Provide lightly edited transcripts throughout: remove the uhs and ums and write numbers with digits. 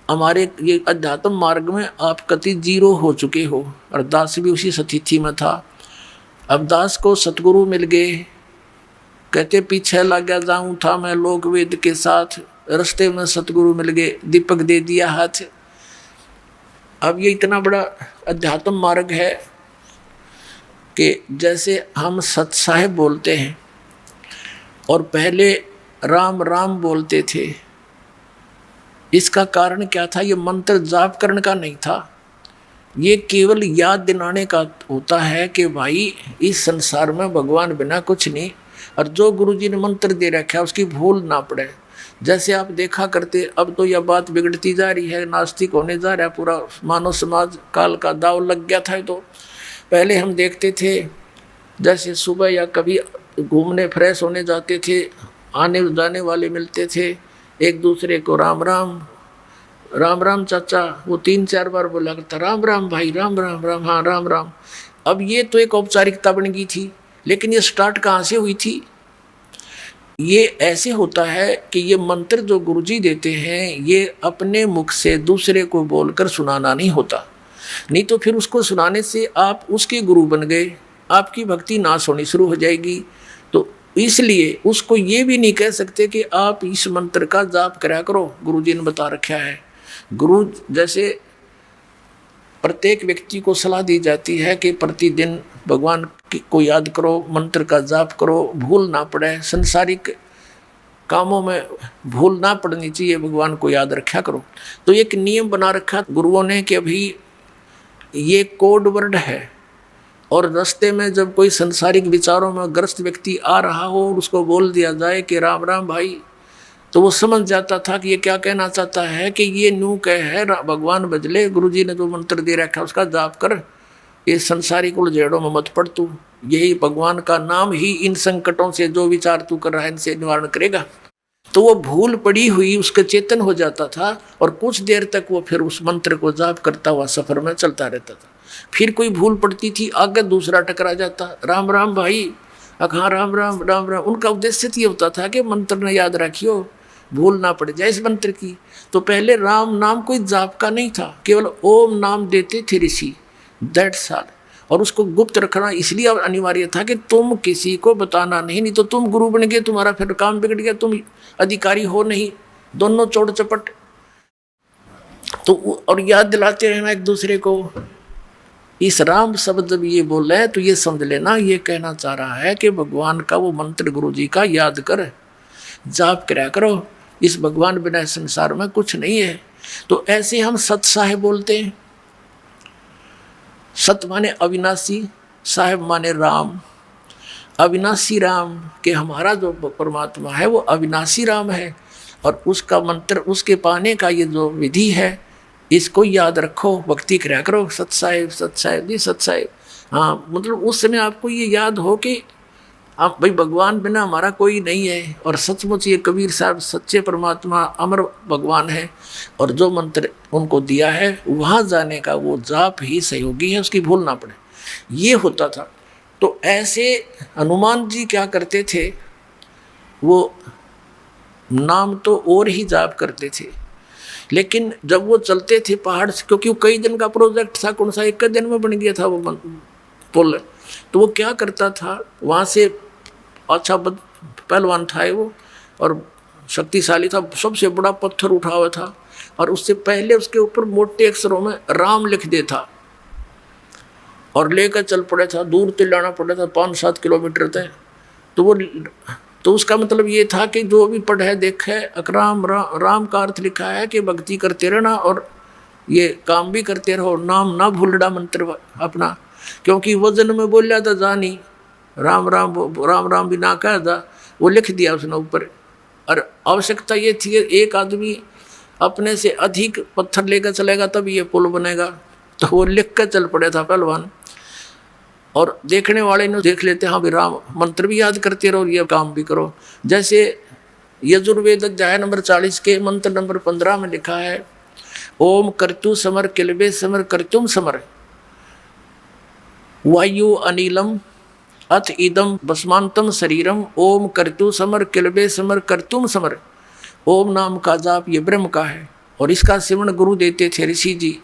हमारे ये अध्यात्म मार्ग में आप कति जीरो हो चुके हो। और दास भी उसी स्थिति में था। अब दास को सतगुरु मिल गए, कहते पीछे लग गया जाऊं था मैं लोक वेद के साथ, रास्ते में सतगुरु मिल गए, दीपक दे दिया हाथ। अब ये इतना बड़ा अध्यात्म मार्ग है कि जैसे हम सत साहिब बोलते हैं और पहले राम राम बोलते थे, इसका कारण क्या था? ये मंत्र जाप करने का नहीं था, ये केवल याद दिलाने का होता है कि भाई इस संसार में भगवान बिना कुछ नहीं, और जो गुरुजी ने मंत्र दे रखा है उसकी भूल ना पड़े। जैसे आप देखा करते, अब तो यह बात बिगड़ती जा रही है, नास्तिक होने जा रहा है पूरा मानव समाज, काल का दाव लग गया था। तो पहले हम देखते थे जैसे सुबह या कभी घूमने फ्रेश होने जाते थे, आने जाने वाले मिलते थे, एक दूसरे को राम राम राम राम चाचा, वो 3-4 बार बोला करता राम राम भाई, राम राम राम, हाँ राम राम। अब ये तो एक औपचारिकता बन गई थी, लेकिन ये स्टार्ट कहाँ से हुई थी? ये ऐसे होता है कि ये मंत्र जो गुरुजी देते हैं ये अपने मुख से दूसरे को बोलकर सुनाना नहीं होता, नहीं तो फिर उसको सुनाने से आप उसके गुरु बन गए, आपकी भक्ति नाश होनी शुरू हो जाएगी। तो इसलिए उसको ये भी नहीं कह सकते कि आप इस मंत्र का जाप करा करो, गुरुजी ने बता रखा है। गुरु जैसे प्रत्येक व्यक्ति को सलाह दी जाती है कि प्रतिदिन भगवान को याद करो, मंत्र का जाप करो, भूल ना पड़े, संसारिक कामों में भूल ना पड़नी चाहिए, भगवान को याद रखा करो। तो एक नियम बना रखा गुरुओं ने कि अभी ये कोड वर्ड है, और रास्ते में जब कोई संसारिक विचारों में ग्रस्त व्यक्ति आ रहा हो और उसको बोल दिया जाए कि राम राम भाई, तो वो समझ जाता था कि ये क्या कहना चाहता है, कि ये न्यू कह है भगवान बजले, गुरुजी ने जो मंत्र दे रखा उसका जाप कर, ये संसारिक उलझेड़ों में मत पड़ तू, यही भगवान का नाम ही इन संकटों से जो विचार तू कर रहा है इनसे निवारण करेगा। तो वो भूल पड़ी हुई उसका चेतन हो जाता था, और कुछ देर तक वो फिर उस मंत्र को जाप करता हुआ सफर में चलता रहता था। फिर कोई भूल पड़ती थी, आगे दूसरा टकरा जाता, राम राम भाई, हाँ राम राम राम राम। उनका उद्देश्य ये होता था कि मंत्र ने याद रखियो, भूल ना पड़ जाए इस मंत्र की। तो पहले राम नाम कोई जाप का नहीं था, केवल ओम नाम देते थे ऋषि, दैट्स ऑल। और उसको गुप्त रखना इसलिए अनिवार्य था कि तुम किसी को बताना नहीं, नहीं तो तुम गुरु बन गए, तुम्हारा फिर काम बिगड़ गया, तुम अधिकारी हो नहीं, दोनों चौड़ चपट। तो और याद दिलाते रहना एक दूसरे को। इस राम शब्द जब ये बोल रहे हैं तो ये समझ लेना, ये कहना चाह रहा है कि भगवान का वो मंत्र गुरु जी का याद कर, जाप कराया करो, इस भगवान बिना संसार में कुछ नहीं है। तो ऐसे हम सत साहेब बोलते हैं। सत माने अविनाशी, साहेब माने राम। अविनाशी राम के हमारा जो परमात्मा है वो अविनाशी राम है, और उसका मंत्र, उसके पाने का ये जो विधि है, इसको याद रखो, भक्ति कराया करो, सत साहेब जी सत साहेब। हाँ, मतलब उस समय आपको ये याद हो कि आप भाई भगवान बिना हमारा कोई नहीं है, और सचमुच ये कबीर साहब सच्चे परमात्मा अमर भगवान है, और जो मंत्र उनको दिया है वहाँ जाने का वो जाप ही सहयोगी है, उसकी भूल ना पड़े, ये होता था। तो ऐसे हनुमान जी क्या करते थे, वो नाम तो और ही जाप करते थे, लेकिन जब वो चलते थे पहाड़ से, क्योंकि वो कई दिन का प्रोजेक्ट था, कौन सा एक दिन में बन गया था वो पुल, तो वो क्या करता था, वहाँ से अच्छा पहलवान था वो और शक्तिशाली था, सबसे बड़ा पत्थर उठा हुआ था, और उससे पहले उसके ऊपर मोटे अक्षरों में राम लिख देता और लेकर चल पड़ा था, दूर तक लाना पड़ा था, 5-7 किलोमीटर तक। तो उसका मतलब ये था कि जो भी पढ़े देखे, राम का अर्थ लिखा है कि भक्ति करते रहना और ये काम भी करते रहो, नाम ना भूलना मंत्र अपना, क्योंकि वजन में बोल था जानी राम राम राम राम भी ना कहा था, वो लिख दिया उसने ऊपर। और आवश्यकता ये थी एक आदमी अपने से अधिक पत्थर लेकर चलेगा तब ये पुल बनेगा, तो वो लिख कर चल पड़े था पहलवान, और देखने वाले ने देख लेते हाँ भी राम मंत्र भी याद करते रहो, ये काम भी करो। जैसे यजुर्वेद अध्याय नंबर 40 के मंत्र नंबर 15 में लिखा है, ओम कर्तु समर किलबे समर कर्तुम समर वायु अनिलम अथ इदम भस्मांतम शरीरम ओम कर्तु समर किलबे समर कर्तुम समर। ओम नाम का जाप ये ब्रह्म का है, और इसका सेवन गुरु देते थे ऋषि जी।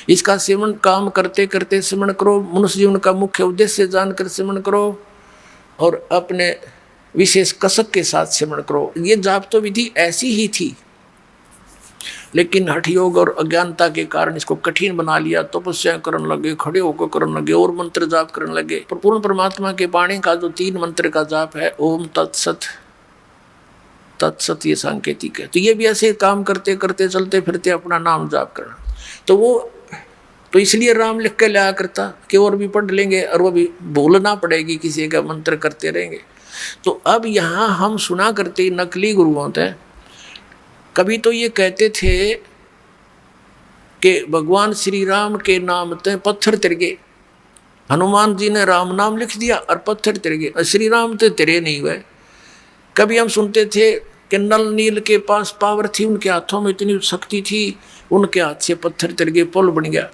इसका सेवन काम करते करते सेवन करो, मनुष्य जीवन का मुख्य उद्देश्य जानकर सेवन करो और अपने विशेष कसक के साथ सेवन करो। ये जाप तो विधि ऐसी ही थी, लेकिन हठ योग और अज्ञानता के कारण इसको कठिन बना लिया। तपस्या करने लगे, खड़े होकर करने लगे और मंत्र जाप करने लगे। पर पूर्ण परमात्मा के वाणी का जो 3 मंत्र का जाप है, ओम तत्सत, तत्सत ये सांकेतिक है। तो ये भी ऐसे काम करते करते चलते फिरते अपना नाम जाप करना। तो वो तो इसलिए राम लिख के लाया करता कि और भी पढ़ लेंगे और वो भी बोलना पड़ेगी, किसी का मंत्र करते रहेंगे। तो अब यहाँ हम सुना करते नकली गुरु होते हैं। कभी तो ये कहते थे कि भगवान श्री राम के नाम ते पत्थर तिर गए, हनुमान जी ने राम नाम लिख दिया और पत्थर तिर गए, श्री राम तो तिरे नहीं हुए। कभी हम सुनते थे कि नल नील के पास पावर थी, उनके हाथों में इतनी शक्ति थी, उनके हाथ से पत्थर तिर गए, पुल बन गया।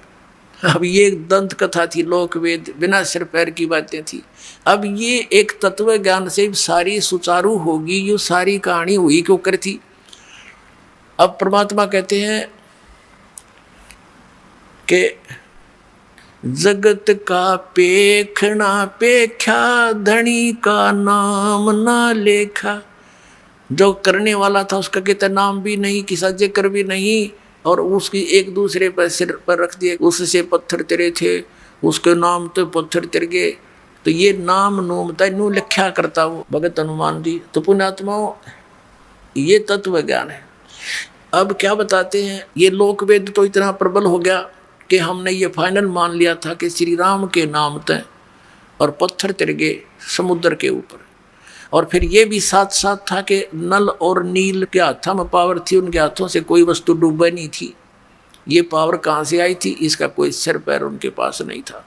अब ये दंत कथा थी, लोक वेद, बिना सिर पैर की बातें थी। अब ये एक तत्व ज्ञान से सारी सुचारू होगी, ये सारी कहानी हुई क्यों कर थी। अब परमात्मा कहते हैं कि जगत का पेखना पेख्या, धनी का नाम ना लेखा। जो करने वाला था उसका कहते नाम भी नहीं, किसा जिक्र भी नहीं, और उसकी एक दूसरे पर सिर पर रख दिए, उससे पत्थर तिरे थे, उसके नाम तो पत्थर तिर गए। तो ये नाम नोम तू लिखा करता वो भगत हनुमान जी। तो पुण्यात्माओं, ये तत्व ज्ञान है। अब क्या बताते हैं, ये लोक वेद तो इतना प्रबल हो गया कि हमने ये फाइनल मान लिया था कि श्री राम के नाम तय और पत्थर तिर गए समुद्र के ऊपर। और फिर ये भी साथ साथ था कि नल और नील के हाथों में पावर थी, उनके हाथों से कोई वस्तु डूबे नहीं थी। ये पावर कहाँ से आई थी, इसका कोई सिर पैर उनके पास नहीं था।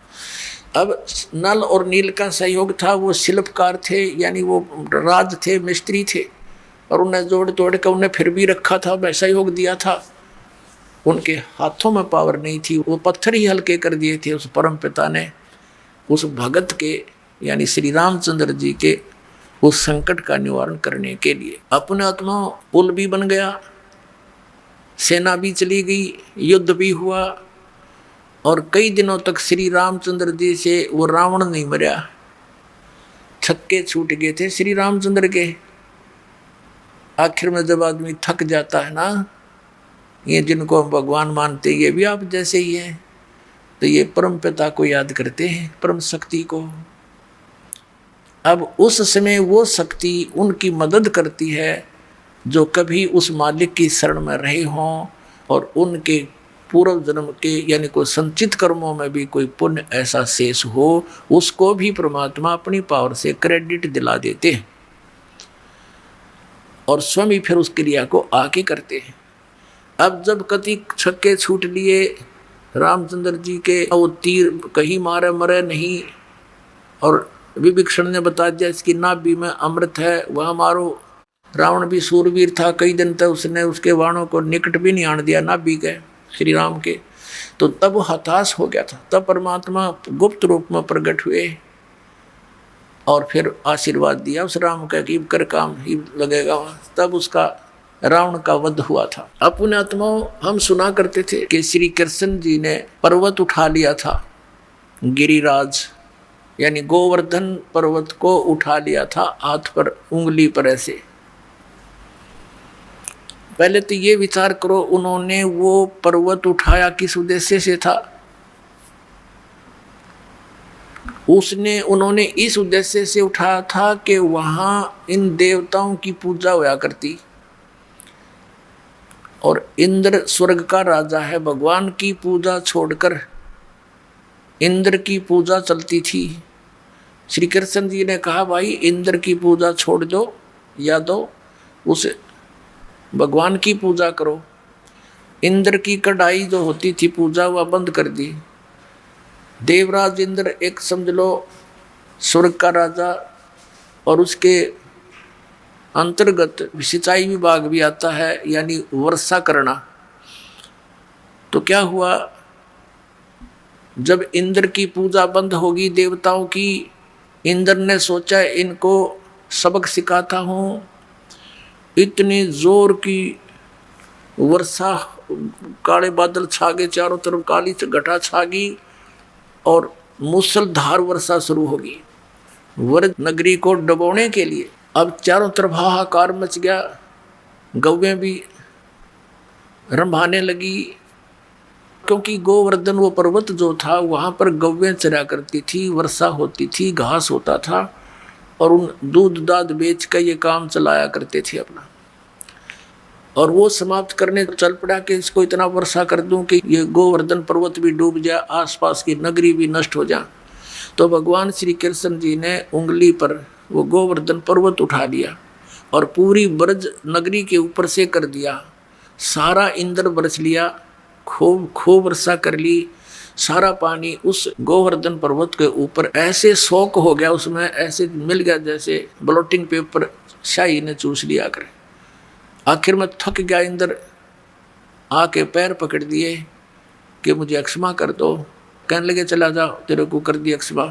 अब नल और नील का सहयोग था, वो शिल्पकार थे, यानी वो राज थे, मिस्त्री थे, और उन्हें जोड़ तोड़ कर उन्हें फिर भी रखा था, वैसा सहयोग दिया था। उनके हाथों में पावर नहीं थी, वो पत्थर ही हल्के कर दिए थे उस परम पिता ने, उस भगत के यानी श्री रामचंद्र जी के उस संकट का निवारण करने के लिए। अपने आत्मा पुल भी बन गया, सेना भी चली गई, युद्ध भी हुआ, और कई दिनों तक श्री रामचंद्र जी से वो रावण नहीं मरा। छक्के छूट गए थे श्री रामचंद्र के। आखिर में जब आदमी थक जाता है ना, ये जिनको हम भगवान मानते ये भी आप जैसे ही हैं, तो ये परम पिता को याद करते हैं, परम शक्ति को। अब उस समय वो शक्ति उनकी मदद करती है जो कभी उस मालिक की शरण में रहे हों और उनके पूर्व जन्म के यानी कोई संचित कर्मों में भी कोई पुण्य ऐसा शेष हो, उसको भी परमात्मा अपनी पावर से क्रेडिट दिला देते हैं और स्वयं ही फिर उस क्रिया को आके करते हैं। अब जब कति छक्के छूट लिए रामचंद्र जी के, वो तीर कहीं मारे मरे नहीं, और विभीषण ने बता दिया इसकी नाभि में अमृत है, वह मारो। रावण भी सूरवीर था, कई दिन तक उसने उसके बाणों को निकट भी नहीं आने दिया नाभि के श्री राम के। तो तब वो हताश हो गया था, तब परमात्मा गुप्त रूप में प्रकट हुए और फिर आशीर्वाद दिया उस राम का कि कर काम ही लगेगा। तब उसका रावण का वध हुआ था। अपने आत्माओं, हम सुना करते थे कि श्री कृष्ण जी ने पर्वत उठा लिया था, गिरिराज यानी गोवर्धन पर्वत को उठा लिया था हाथ पर, उंगली पर ऐसे। पहले तो ये विचार करो, उन्होंने वो पर्वत उठाया किस उद्देश्य से था। उन्होंने इस उद्देश्य से उठाया था कि वहां इन देवताओं की पूजा होया करती, और इंद्र स्वर्ग का राजा है, भगवान की पूजा छोड़कर इंद्र की पूजा चलती थी। श्री कृष्ण जी ने कहा भाई इंद्र की पूजा छोड़ दो, या तो उस भगवान की पूजा करो। इंद्र की कढ़ाई जो होती थी पूजा, वह बंद कर दी। देवराज इंद्र एक समझ लो स्वर्ग का राजा, और उसके अंतर्गत सिंचाई विभाग भी आता है, यानी वर्षा करना। तो क्या हुआ, जब इंद्र की पूजा बंद होगी देवताओं की, इंद्र ने सोचा इनको सबक सिखाता हूँ। इतनी जोर की वर्षा, काले बादल छा गए, चारों तरफ काली घटा छा गई और मूसलधार वर्षा शुरू होगी व्रज नगरी को डुबोने के लिए। अब चारों तरफ हाहाकार मच गया, गौवें भी रंभाने लगी, क्योंकि गोवर्धन वो पर्वत जो था वहाँ पर गौवें चरा करती थी, वर्षा होती थी, घास होता था और उन दूध दाद बेच कर ये काम चलाया करते थे अपना। और वो समाप्त करने चल पड़ा कि इसको इतना वर्षा कर दूं कि ये गोवर्धन पर्वत भी डूब जाए, आसपास की नगरी भी नष्ट हो जाए। तो भगवान श्री कृष्ण जी ने उंगली पर वो गोवर्धन पर्वत उठा लिया और पूरी ब्रज नगरी के ऊपर से कर दिया, सारा इंद्र बरस लिया, खूब वर्षा कर ली, सारा पानी उस गोवर्धन पर्वत के ऊपर ऐसे सोख हो गया, उसमें ऐसे मिल गया जैसे ब्लोटिंग पेपर शाही ने चूस लिया करे। आखिर में थक गया इंद्र, आके पैर पकड़ दिए कि मुझे क्षमा कर दो। कहने लगे चला जाओ, तेरे को कर दिया क्षमा,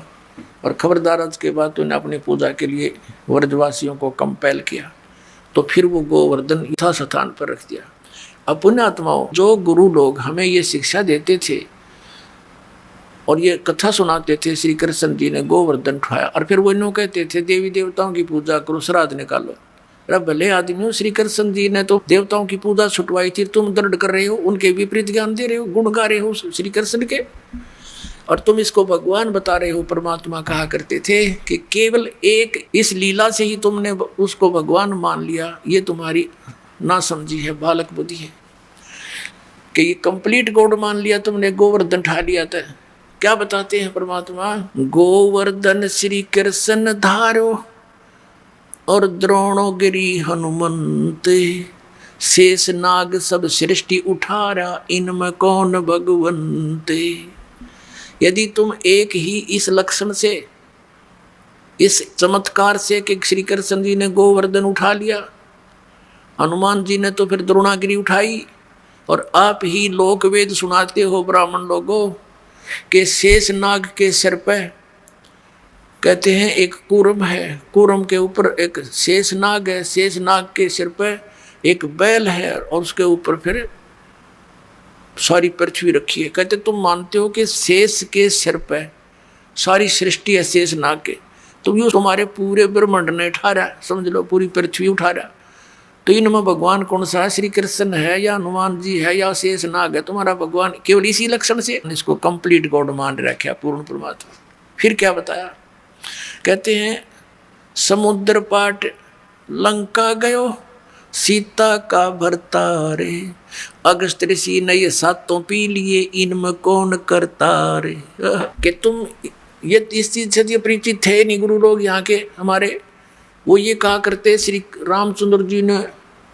और खबरदार आज के बाद तूने अपनी पूजा के लिए व्रजवासियों को कंपेल किया। तो फिर वो गोवर्धन यथास्थान पर रख दिया। अब पुण्यात्माओं, जो गुरु लोग हमें ये शिक्षा देते थे और ये कथा सुनाते थे, श्री कृष्ण जी ने गोवर्धन उठाया और फिर वो इन्हों कहते थे देवी देवताओं की पूजा करो, श्राद्ध निकालो। अरे भले आदमी हो, श्री कृष्ण जी ने तो देवताओं की पूजा छुटवाई थी, तुम दर्द कर रहे हो, उनके विपरीत ज्ञान दे रहे हो, गुण गा रहे हो श्री कृष्ण के, और तुम इसको भगवान बता रहे हो। परमात्मा कहा करते थे कि केवल एक इस लीला से ही तुमने उसको भगवान मान लिया, ये तुम्हारी ना समझी है, बालक बुद्धि है कि ये कंप्लीट गॉड मान लिया तुमने, गोवर्धन उठा लिया था। क्या बताते हैं परमात्मा, गोवर्धन श्री कृष्ण धारो और द्रोणोगिरी हनुमंत, शेष नाग सब सृष्टि उठारा, इनमें कौन भगवंत। यदि तुम एक ही इस लक्षण से, इस चमत्कार से कि श्री कृष्ण जी ने गोवर्धन उठा लिया, हनुमान जी ने तो फिर द्रोणागिरी उठाई, और आप ही लोक वेद सुनाते हो ब्राह्मण लोगों के शेष नाग के सिर पे कहते हैं एक कूर्म है, कूर्म के ऊपर एक शेष नाग है, शेष नाग के सिर पे एक बैल है और उसके ऊपर फिर सारी पृथ्वी रखी है। कहते तुम मानते हो कि शेष के सिर पे सारी सृष्टि है शेष नाग के, तुम यूँ तुम्हारे पूरे ब्रह्मांड ने उठा रहा, समझ लो पूरी पृथ्वी उठा रहा। तो इनमें भगवान कौन सा है, श्री कृष्ण है या हनुमान जी है या शेष नाग है तुम्हारा भगवान? केवल इसी लक्षण से इसको कंप्लीट गॉड मान रखा, पूर्ण परमात्मा। फिर क्या बताया, कहते हैं समुद्र पाट लंका गयो, सीता का भरतारे, अगस्त ऋषि ने ये सातों पी लिए, इनमें कौन करता रे। कि तुम ये इस चीज से ये परिचित थे नहीं गुरु लोग यहाँ के हमारे, वो ये कहा करते श्री रामचंद्र जी ने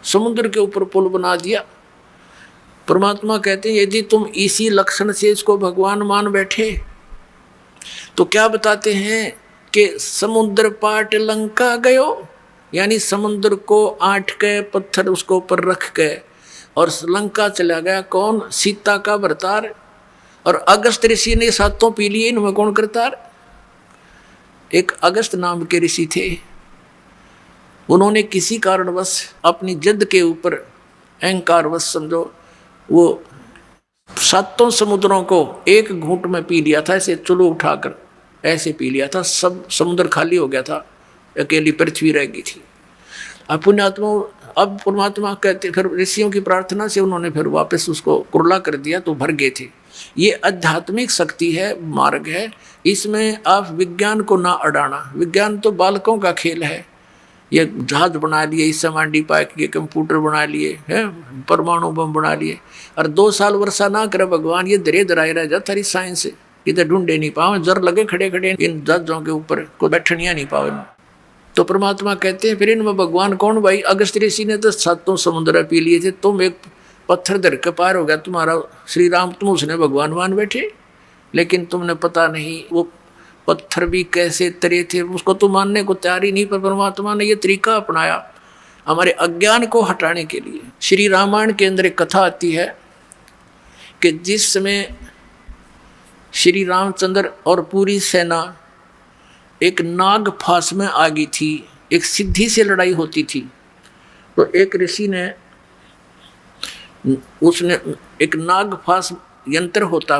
समुद्र के ऊपर पुल बना दिया। परमात्मा कहते हैं यदि तुम इसी लक्षण से इसको भगवान मान बैठे तो क्या बताते हैं कि समुद्र पाट लंका गयो, यानी समुद्र को आट के पत्थर उसको ऊपर रख के और लंका चला गया कौन, सीता का भरतार। और अगस्त ऋषि ने सातों पी लिए, इनमें कौन करतार? एक अगस्त नाम के ऋषि थे, उन्होंने किसी कारणवश अपनी जिद के ऊपर अहंकारवश समझो वो सातों समुद्रों को एक घूंट में पी लिया था, ऐसे चुलो उठाकर ऐसे पी लिया था, सब समुद्र खाली हो गया था, अकेली पृथ्वी रह गई थी। अब पुण्यात्मा, अब परमात्मा कहते फिर ऋषियों की प्रार्थना से उन्होंने फिर वापस उसको कुरला कर दिया तो भर गए थे। ये आध्यात्मिक शक्ति है, मार्ग है, इसमें आप विज्ञान को ना अड़ाना। विज्ञान तो बालकों का खेल है, ये जहाज बना लिए, इस समांडी पाए के कंप्यूटर बना लिए हैं, परमाणु बम बना लिए, और 2 साल वर्षा ना करे भगवान, ये धरे धराए रह जा थारी साइंस इधर ढूंढे नहीं पाओ, जर लगे खड़े खड़े इन जहाजों के ऊपर को बैठनिया नहीं पाओ। तो परमात्मा कहते हैं फिर इनमें भगवान कौन भाई? अगस्त ऋषि ने तो सातों समुद्र पी लिए थे, तुम एक पत्थर धर के पार हो गया तुम्हारा श्री राम, तुम उसने भगवान मान बैठे, लेकिन तुमने पता नहीं वो पत्थर भी कैसे तरे थे, उसको तो मानने को तैयार ही नहीं। पर परमात्मा ने ये तरीका अपनाया हमारे अज्ञान को हटाने के लिए। श्री रामायण के अंदर एक कथा आती है कि जिस समय श्री रामचंद्र और पूरी सेना एक नाग फांस में आ गई थी, एक सिद्धि से लड़ाई होती थी, तो एक ऋषि ने उसने एक नाग फास यंत्र होता,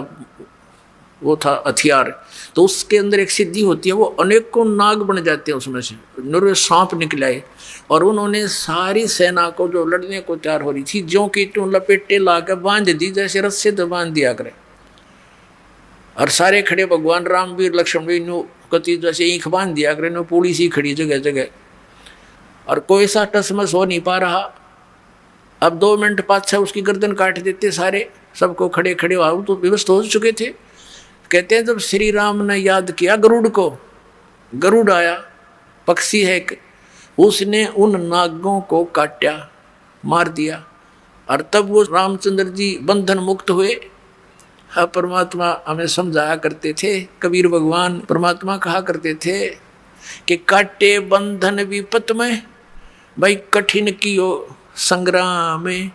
वो था हथियार, तो उसके अंदर एक सिद्धि होती है, वो अनेकों नाग बन जाते हैं उसमें से, नूरे सांप निकले आए। और उन्होंने सारी सेना को जो लड़ने को तैयार हो रही थी ज्यों की त्यों लपेटे ला कर बांध दी, जैसे रस्से तो बांध दिया करे। और सारे खड़े भगवान राम भी लक्ष्मण भी नो कति जैसे ईख बांध दिया करे, नो पूरी सी खड़ी जगह जगह, और कोई सा टसमस हो नहीं पा रहा। अब 2 मिनट पाछा उसकी गर्दन काट देते सारे, सबको खड़े खड़े हो तो विवश हो चुके थे। कहते हैं जब श्री राम ने याद किया गरुड़ को, गरुड़ आया, पक्षी है एक, उसने उन नागों को काटा, मार दिया। और तब वो रामचंद्र जी बंधन मुक्त हुए। हाँ, परमात्मा हमें समझाया करते थे, कबीर भगवान परमात्मा कहा करते थे कि काटे बंधन विपत में, भाई कठिन कियो संग्राम में,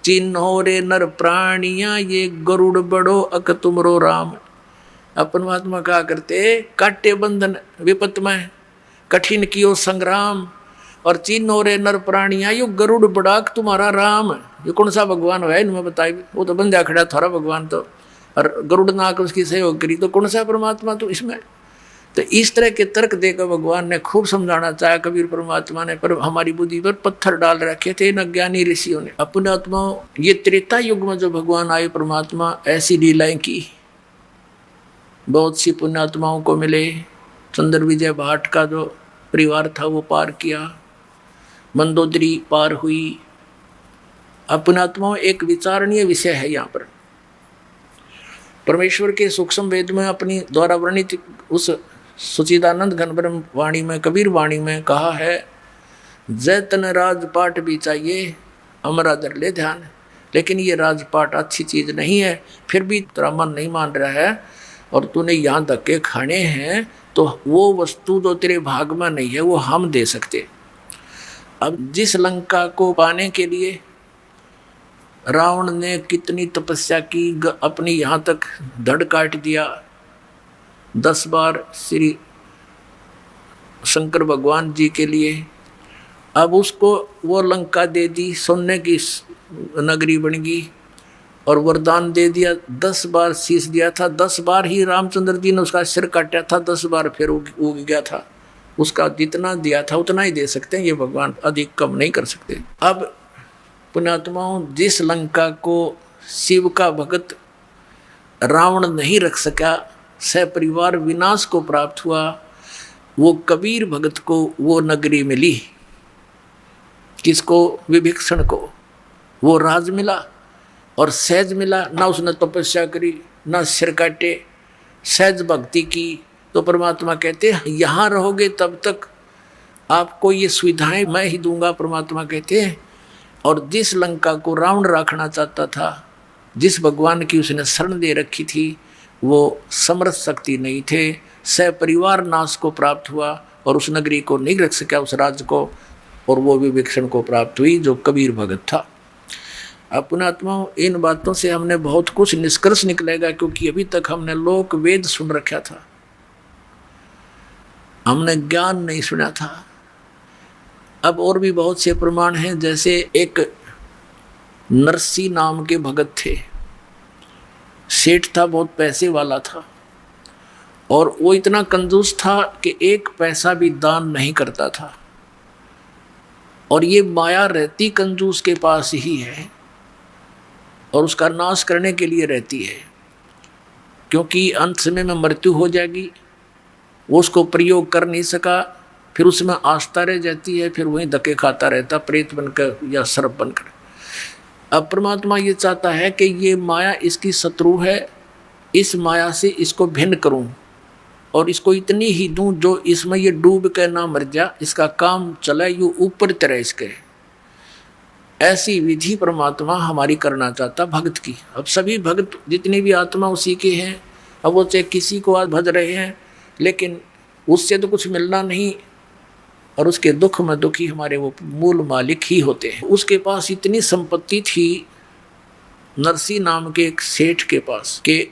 चिन्हो रे नर प्राणिया ये गरुड़ बड़ो अक तुमरो राम। अब परमात्मा कहा करते काटे बंधन विपत में, कठिन कियो संग्राम, और चिन्हो रे नर प्राणिया यो गरुड़ बड़ाक तुम्हारा राम। ये कौन सा भगवान है इनमें बताइए, वो तो बंधा खड़ा थारा भगवान, तो और गरुड़ नाक उसकी सहयोग करी, तो कौन सा परमात्मा तो इसमें। तो इस तरह के तर्क देकर भगवान ने खूब समझाना चाहा कबीर परमात्मा ने, पर हमारी बुद्धि पर पत्थर डाल रखे थे इन अज्ञानी ऋषियों ने। अपने आत्माओं, ये त्रेता युग में जो भगवान आए परमात्मा ऐसी लीलाएं की, बहुत सी पुण्यात्माओं को मिले। चंद्र विजय भाट का जो परिवार था वो पार किया, मंदोदरी पार हुई। पुण्यात्माओं, एक विचारणीय विषय है यहाँ पर। परमेश्वर के सूक्ष्म वेद में अपनी द्वारा वर्णित उस सुचिदानंद घन ब्रह्म वाणी में, कबीर वाणी में कहा है, जय तन राजपाट भी चाहिए अमरा दर ले ध्यान। लेकिन ये राजपाट अच्छी चीज़ नहीं है, फिर भी तेरा मन नहीं मान रहा है और तूने यहाँ धक्के खाने हैं, तो वो वस्तु जो तेरे भाग में नहीं है वो हम दे सकते। अब जिस लंका को पाने के लिए रावण ने कितनी तपस्या की, अपनी यहाँ तक धड़ काट दिया, 10 बार श्री शंकर भगवान जी के लिए। अब उसको वो लंका दे दी, सोने की नगरी बन गई, और वरदान दे दिया, 10 बार शीश दिया था, 10 बार ही रामचंद्र जी ने उसका सिर काटा था, 10 बार फिर उग गया था। उसका जितना दिया था उतना ही दे सकते हैं, ये भगवान अधिक कम नहीं कर सकते। अब पुण्यात्माओं, जिस लंका को शिव का भक्त रावण नहीं रख सका, सपरिवार विनाश को प्राप्त हुआ, वो कबीर भगत को वो नगरी मिली। किसको? विभीषण को वो राज मिला, और सहज मिला। ना उसने तपस्या करी, ना सिर काटे, सहज भक्ति की। तो परमात्मा कहते हैं यहाँ रहोगे तब तक आपको ये सुविधाएं मैं ही दूंगा, परमात्मा कहते हैं। और जिस लंका को रावण रखना चाहता था, जिस भगवान की उसने शरण दे रखी थी, वो समर्थ शक्ति नहीं थे, सपरिवार नाश को प्राप्त हुआ, और उस नगरी को नहीं रख सका, उस राज्य को, और वो विभीषण को प्राप्त हुई जो कबीर भगत था। पुण्यात्माओं, इन बातों से हमने बहुत कुछ निष्कर्ष निकलेगा, क्योंकि अभी तक हमने लोक वेद सुन रखा था, हमने ज्ञान नहीं सुना था। अब और भी बहुत से प्रमाण हैं, जैसे एक नरसी नाम के भगत थे, सेठ था, बहुत पैसे वाला था, और वो इतना कंजूस था कि 1 पैसा भी दान नहीं करता था। और ये माया रहती कंजूस के पास ही है, और उसका नाश करने के लिए रहती है, क्योंकि अंत समय में मृत्यु हो जाएगी। वो उसको प्रयोग कर नहीं सका, फिर उसमें आस्था रह जाती है, फिर वहीं धक्के खाता रहता, प्रेत बनकर या सर्प बनकर। अब परमात्मा ये चाहता है कि ये माया इसकी शत्रु है, इस माया से इसको भिन्न करूं, और इसको इतनी ही दूं जो इसमें ये डूब के ना मर जा, इसका काम चले यू ऊपर तरह इसके। ऐसी विधि परमात्मा हमारी करना चाहता भक्त की। अब सभी भक्त जितनी भी आत्मा उसी के हैं, अब वो चाहे किसी को आज भज रहे हैं, लेकिन उससे तो कुछ मिलना नहीं, और उसके दुख में दुखी हमारे वो मूल मालिक ही होते हैं। उसके पास इतनी संपत्ति थी नरसी नाम के एक सेठ के पास, कि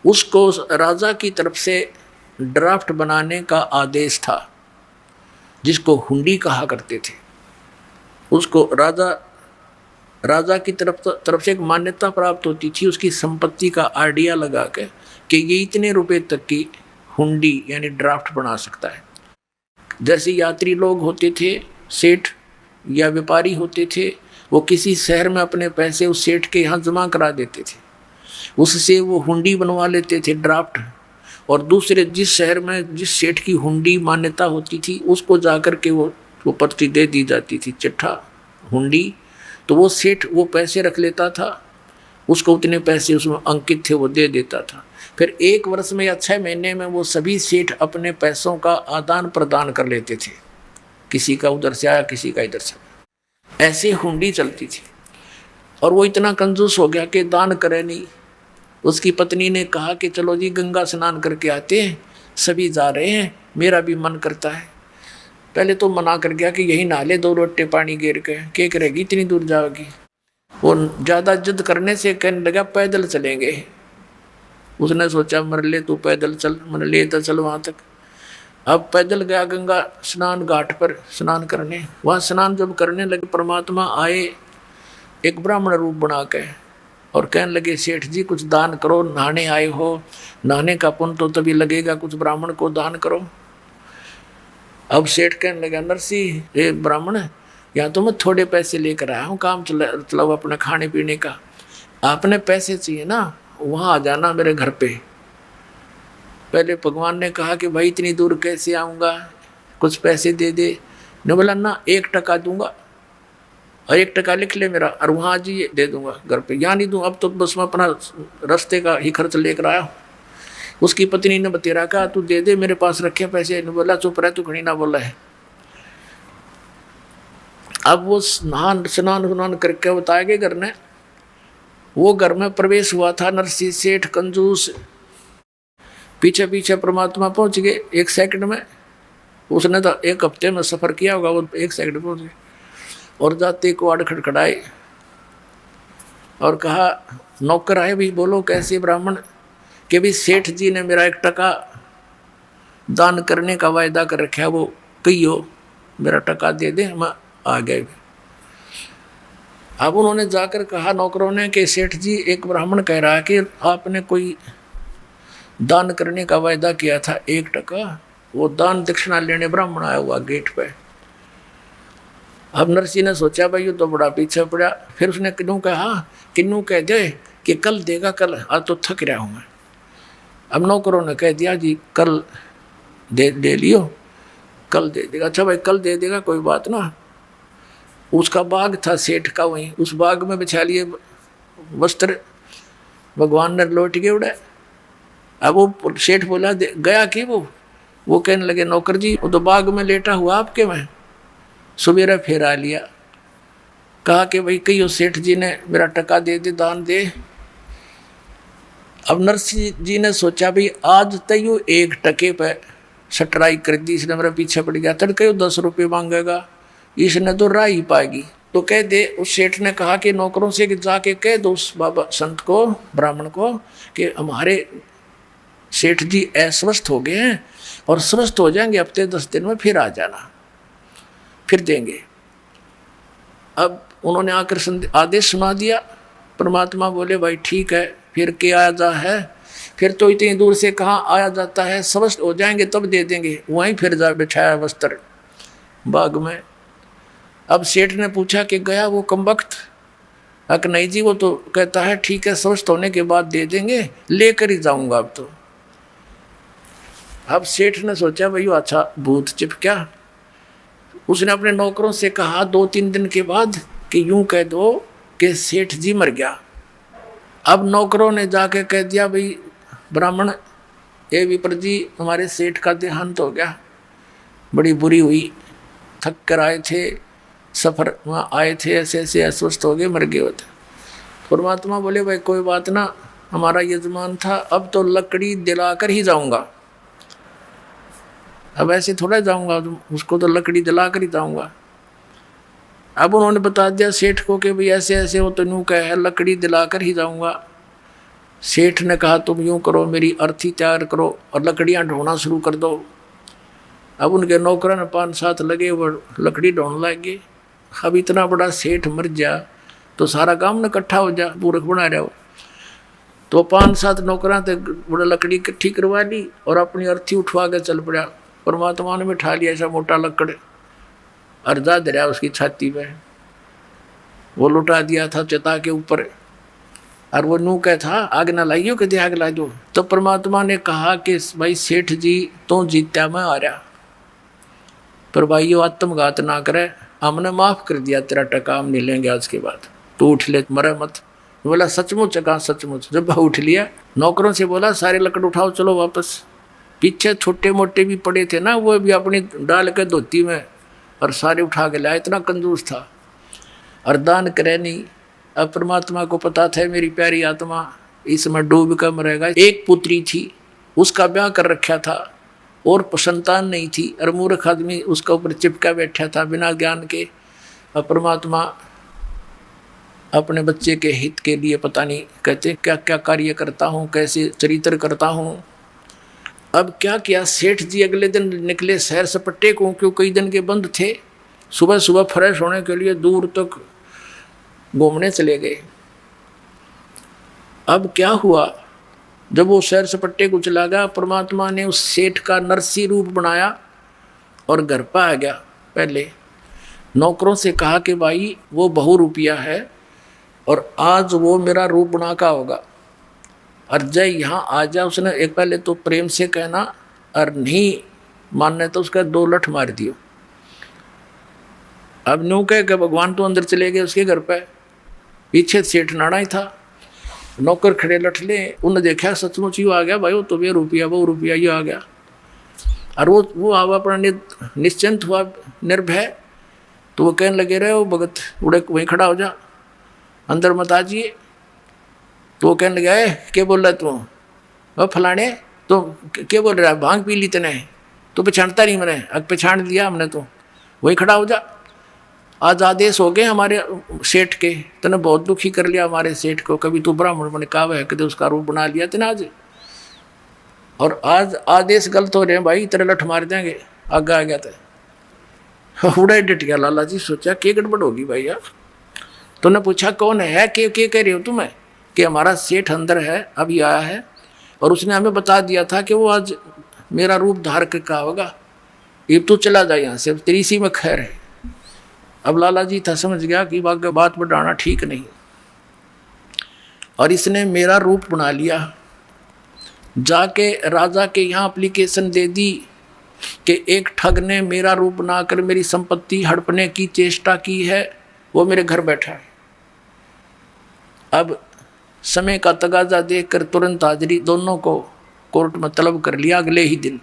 उसको राजा की तरफ से ड्राफ्ट बनाने का आदेश था, जिसको हुंडी कहा करते थे। उसको राजा राजा की तरफ से एक मान्यता प्राप्त होती थी उसकी संपत्ति का आइडिया लगा के कि ये इतने रुपए तक की हुंडी यानी ड्राफ्ट बना सकता है। जैसे यात्री लोग होते थे, सेठ या व्यापारी होते थे, वो किसी शहर में अपने पैसे उस सेठ के यहाँ जमा करा देते थे, उससे वो हुंडी बनवा लेते थे ड्राफ्ट, और दूसरे जिस शहर में जिस सेठ की हुंडी मान्यता होती थी उसको जाकर के वो पर्ची दे दी जाती थी, चिट्ठा हुंडी। तो वो सेठ वो पैसे रख लेता था, उसको उतने पैसे उसमें अंकित थे वो दे देता था। फिर 1 वर्ष में या 6 महीने में वो सभी सेठ अपने पैसों का आदान प्रदान कर लेते थे, किसी का उधर से आया किसी का इधर से। ऐसे हुंडी चलती थी। और वो इतना कंजूस हो गया कि दान करे नहीं। उसकी पत्नी ने कहा कि चलो जी गंगा स्नान करके आते हैं, सभी जा रहे हैं, मेरा भी मन करता है। पहले तो मना कर गया कि यही नहा ले 2 लोटे पानी गिर के, क्या करेगी इतनी दूर जाओगी। वो ज़्यादा जिद करने से कहने लगा पैदल चलेंगे। उसने सोचा मर ले तू पैदल चल, मन ले तो चल वहाँ तक। अब पैदल गया गंगा स्नान घाट पर स्नान करने। वहाँ स्नान जब करने लगे परमात्मा आए एक ब्राह्मण रूप बना के और कहने लगे सेठ जी कुछ दान करो, नहाने आए हो, नहाने का पुण्य तो तभी लगेगा, कुछ ब्राह्मण को दान करो। अब सेठ कहने लगा नरसिंह ये ब्राह्मण यहाँ तो मैं थोड़े पैसे लेकर आया हूँ, काम चलाओ अपने खाने पीने का, आपने पैसे चाहिए ना वहाँ आ जाना मेरे घर पे। पहले भगवान ने कहा कि भाई इतनी दूर कैसे आऊँगा, कुछ पैसे दे दे। ने बोला ना 1 टका दूंगा और 1 टका लिख ले मेरा, और वहाँ आज ही दे दूंगा घर पे, यहाँ नहीं दूँ, अब तो बस मैं अपना रास्ते का ही खर्च लेकर आया हूँ। उसकी पत्नी ने बतेरा कहा तू दे दे मेरे पास रखे पैसे। ने बोला चुप रह तू घड़ी ना बोला है। अब वो स्नान करके बताया कि घर ने वो घर में प्रवेश हुआ था नरसिंह सेठ कंजूस। पीछे पीछे परमात्मा पहुंच गए 1 सेकंड में। उसने तो 1 हफ्ते में सफर किया होगा, वो 1 सेकंड पहुंच गए। और जाते को आड़ खड़खड़ाए और कहा नौकर आए भी, बोलो कैसे ब्राह्मण, कि भी सेठ जी ने मेरा 1 टका दान करने का वायदा कर रखा है, वो कहियो मेरा टका दे दे, मैं आ गए। अब उन्होंने जाकर कहा नौकरों ने कि सेठ जी एक ब्राह्मण कह रहा है कि आपने कोई दान करने का वायदा किया था 1 टका, वो दान दक्षिणा लेने ब्राह्मण आया हुआ गेट पे। अब नरसिंह ने सोचा भाई ये तो बड़ा पीछे पड़ा। फिर उसने किन्नू कह दे कि कल देगा, कल आज तो थक रहा हूँ मैं। अब नौकरों ने कह दिया जी कल दे लियो, कल दे देगा। अच्छा भाई कल दे देगा कोई बात ना। उसका बाग था सेठ का, वहीं उस बाग में बिछा लिए वस्त्र, भगवान ने लौट के उड़े। अब वो सेठ बोला गया कि वो कहने लगे नौकर जी वो तो बाग में लेटा हुआ आपके में, सवेरा फिर आ लिया। कहा कि भाई कहियो सेठ जी ने मेरा टका दे दे, दान दे। अब नरसिंह जी ने सोचा भाई आज तयू 1 टके पे सटराई कर दी, इसने मेरा पीछे पड़ गया, तड़के 10 रुपये मांगेगा, इसने तो राह ही पाएगी। तो कह दे, उस सेठ ने कहा कि नौकरों से कि जाके कह दो उस बाबा संत को, ब्राह्मण को, कि हमारे सेठ जी अस्वस्थ हो गए हैं और स्वस्थ हो जाएंगे, हफ्ते 10 दिन में फिर आ जाना, फिर देंगे। अब उन्होंने आकर आदेश सुना दिया। परमात्मा बोले भाई ठीक है, फिर क्या आया है, फिर तो इतनी दूर से कहाँ आया जाता है, स्वस्थ हो जाएंगे तब दे देंगे। वहीं फिर जा बिछाया वस्त्र बाग में। अब सेठ ने पूछा कि गया वो कमबख्त? अक नहीं जी, वो तो कहता है ठीक है स्वस्थ होने के बाद दे देंगे, लेकर ही जाऊंगा अब तो। अब सेठ ने सोचा भाई अच्छा भूत चिपका। उसने अपने नौकरों से कहा 2-3 दिन के बाद कि यूं कह दो कि सेठ जी मर गया। अब नौकरों ने जाके कह दिया भाई ब्राह्मण ये विप्र जी हमारे सेठ का देहांत हो गया, बड़ी बुरी हुई, थक कर आए थे, सफर वहाँ आए थे, ऐसे ऐसे अस्वस्थ हो गए, मर गए होते। परमात्मा बोले भाई कोई बात ना, हमारा यजमान था, अब तो लकड़ी दिलाकर ही जाऊंगा, अब ऐसे थोड़ा जाऊंगा, उसको तो लकड़ी दिलाकर ही जाऊंगा। अब उन्होंने बता दिया सेठ को कि भाई ऐसे ऐसे वो तो यूँ कह लकड़ी दिलाकर ही जाऊंगा। सेठ ने कहा तुम यूँ करो, मेरी अर्थी तैयार करो और लकड़ियाँ ढोना शुरू कर दो। अब उनके नौकरों ने 5-7 लगे, वो लकड़ी ढोने लग गए। अब इतना बड़ा सेठ मर गया, तो सारा काम न इकट्ठा हो जा, पूरक बना रहा हो। तो 5-7 नौकरां ते बड़ा लकड़ी इकट्ठी करवा ली और अपनी अर्थी उठवा के चल पड़ा। परमात्मा ने बिठा लिया ऐसा मोटा लकड़, अर्जा दरिया उसकी छाती पे, वो लुटा दिया था चिता के ऊपर। और वो नू क्या था, आग ना लाइयो कि आग ला दो। तो परमात्मा ने कहा कि भाई सेठ जी तो जीत्या, मैं आ रहा, पर भाई ये आत्मघात ना करे, हमने माफ कर दिया तेरा टका, हम नहीं लेंगे आज के बाद, तू उठ ले, मरे मत। बोला सचमुच? कहा सचमुच। जब उठ लिया, नौकरों से बोला सारे लकड़ उठाओ चलो वापस। पीछे छोटे मोटे भी पड़े थे ना, वो भी अपनी डाल के धोती में और सारे उठा के लाया, इतना कंजूस था। और दान करे नहीं। अब परमात्मा को पता था मेरी प्यारी आत्मा इसमें डूब कर मरेगा। एक पुत्री थी, उसका ब्याह कर रखा था और संतान नहीं थी, और मूर्ख आदमी उसका ऊपर चिपका बैठा था बिना ज्ञान के। अब परमात्मा अपने बच्चे के हित के लिए पता नहीं कहते क्या क्या कार्य करता हूँ, कैसे चरित्र करता हूँ। अब क्या किया, सेठ जी अगले दिन निकले शहर सपट्टे को, क्यों कई दिन के बंद थे। सुबह सुबह फ्रेश होने के लिए दूर तक घूमने चले गए। अब क्या हुआ, जब वो शहर सपट्टे को चला गया, परमात्मा ने उस सेठ का नरसी रूप बनाया और घर पर आ गया। पहले नौकरों से कहा कि भाई वो बहु रुपया है और आज वो मेरा रूप बना का होगा, और जय यहाँ आ जा। उसने एक पहले तो प्रेम से कहना, और नहीं मानने तो उसका 2 लठ मार दियो। अब न्यू कह के भगवान तो अंदर चले गए उसके घर पे, पीछे सेठ नाड़ा ही था, नौकर खड़े लठ ले। उन्हें देखा सचमुच यू आ गया भाई, वो तो ये रुपया वो रुपया ये आ गया। और वो आवा अपना निश्चिंत हुआ, निर्भय। तो वो कहने लगे रहे, वो भगत उड़े वहीं खड़ा हो जा, अंदर मत आ जाइए। तो वो कहने लगा, क्या बोल रहा तू? वो फलाने तो क्या बोल रहा है, भांग पी ली तने, तो पहचानता नहीं मैंने? अब पहचान लिया हमने, तो वहीं खड़ा हो जा। आज आदेश हो गए हमारे सेठ के, तने बहुत दुखी कर लिया हमारे सेठ को, कभी तू ब्राह्मण बने काव है, कभी उसका रूप बना लिया तेने आज, और आज आदेश गलत हो रहे हैं भाई, तेरे लठ मार देंगे। आगे आ गया था, उड़ा डट गया। लाला जी सोचा क्या गड़बड़ होगी भाई यार। तो ने पूछा कौन है, क्या कह रहे हो तुम्हें? कि हमारा सेठ अंदर है, अभी आया है, और उसने हमें बता दिया था कि वो आज मेरा रूप धार के का होगा, ये तू चला जा यहाँ से, तेरी सी में खैर है। अब लाला जी था समझ गया कि बात बढ़ाना ठीक नहीं, और इसने मेरा रूप बना लिया। जाके राजा के यहाँ एप्लीकेशन दे दी कि एक ठग ने मेरा रूप बनाकर मेरी संपत्ति हड़पने की चेष्टा की है, वो मेरे घर बैठा है। अब समय का तगाजा देखकर तुरंत हाजिरी दोनों को कोर्ट में तलब कर लिया अगले ही दिन।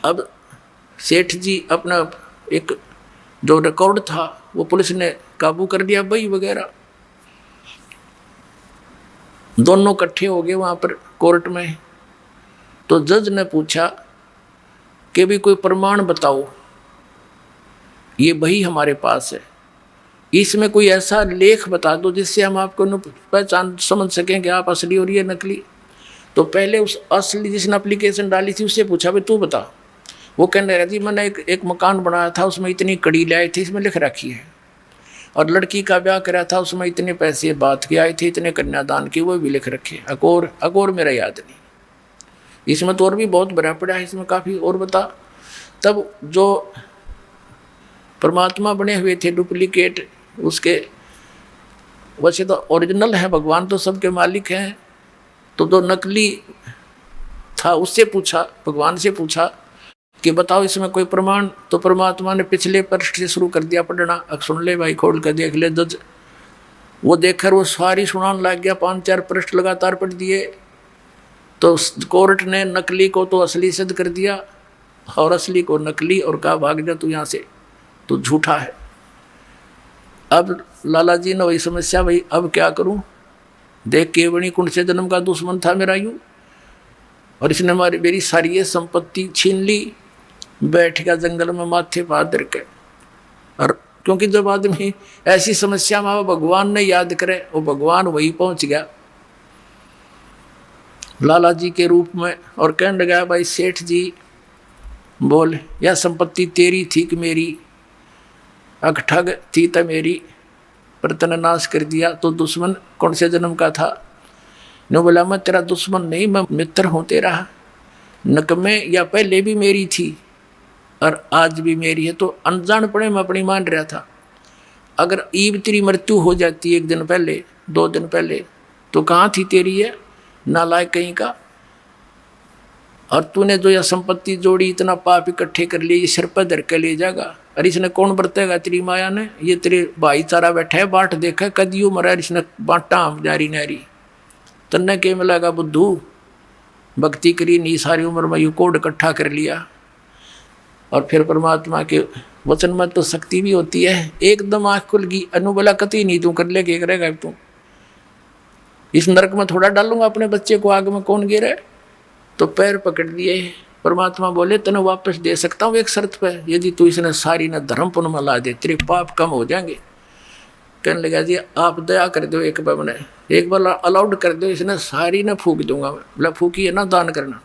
अब सेठ जी अपना एक जो रिकॉर्ड था वो पुलिस ने काबू कर लिया, बही वगैरह। दोनों इकट्ठे हो गए वहाँ पर कोर्ट में। तो जज ने पूछा कि भी कोई प्रमाण बताओ, ये बही हमारे पास है, इसमें कोई ऐसा लेख बता दो जिससे हम आपको पहचान समझ सकें कि आप असली और ये नकली। तो पहले उस असली जिसने एप्लीकेशन डाली थी उससे पूछा भाई तू बता। वो कहने लगा जी मैंने एक मकान बनाया था, उसमें इतनी कड़ी लाई थी, इसमें लिख रखी है, और लड़की का ब्याह करा था, उसमें इतने पैसे बात के आए थे, इतने कन्यादान की, वो भी लिख रखे। अकोर मेरा याद नहीं, इसमें तो और भी बहुत भरा पड़ा है, इसमें काफ़ी और बता। तब जो परमात्मा बने हुए थे डुप्लीकेट उसके, वैसे तो ओरिजिनल है, भगवान तो सबके मालिक हैं, तो जो नकली था उससे पूछा, भगवान से पूछा कि बताओ इसमें कोई प्रमाण। तो परमात्मा ने पिछले पृष्ठ से शुरू कर दिया पढ़ना। अब सुन ले भाई, खोल कर देख ले। जज वो देखकर वो सारी सुनाने लग गया, 5-4 पृष्ठ लगातार पढ़ दिए। तो कोर्ट ने नकली को तो असली सिद्ध कर दिया और असली को नकली, और कहा भाग जा तू यहाँ से, तो झूठा है। अब लाला जी ने वही समस्या, भाई अब क्या करूं, देख के बनी कुंड से जन्म का दुश्मन था मेरा यूं, और इसने मेरी सारी ये संपत्ति छीन ली। बैठ गया जंगल में माथे पादर के। और क्योंकि जब आदमी ऐसी समस्या में भगवान ने याद करे, वो भगवान वही पहुंच गया लाला जी के रूप में, और कहने लगा भाई सेठ जी बोल, यह संपत्ति तेरी थी कि मेरी? ठग थी तो मेरी, पर तने नाश कर दिया, तो दुश्मन कौन से जन्म का था? ने बोला मैं तेरा दुश्मन नहीं, मैं मित्र हूँ तेरा। नकमे या पहले भी मेरी थी और आज भी मेरी है, तो अनजान पड़े मैं अपनी मान रहा था। अगर ईब तेरी मृत्यु हो जाती 1 दिन पहले 2 दिन पहले, तो कहाँ थी तेरी ये नालायक कहीं का? और तूने जो यह संपत्ति जोड़ी, इतना पाप इकट्ठे कर लिए, ये सिर पर धर के ले जाएगा। और इसने कौन बरतेगा? तेरी माया ने। ये तेरे भाईचारा बैठा है, बाट देखा कदी उम्र है, इसने बांटा जारी नारी। तन्ने के मिलेगा बुद्धू? भक्ति करी नहीं सारी उम्र में, यू कोड इकट्ठा कर लिया। और फिर परमात्मा के वचन में तो शक्ति भी होती है। एकदम आँख खुल गई, अनुबला कति नहीं तू कर ले, क्या करेगा तू? इस नरक में थोड़ा डालूंगा अपने बच्चे को, आग में कौन गिरे? तो पैर पकड़ दिए। परमात्मा बोले तेने वापस दे सकता हूँ एक शर्त पे, यदि तू इसने सारी न धर्म पुण्य में ला दे, तेरे पाप कम हो जाएंगे। कहने लगा जी आप दया कर दो, एक बार मैंने एक बार अलाउड कर दो, इसने सारी न फूक दूंगा। बोला फूकी है ना, दान करना।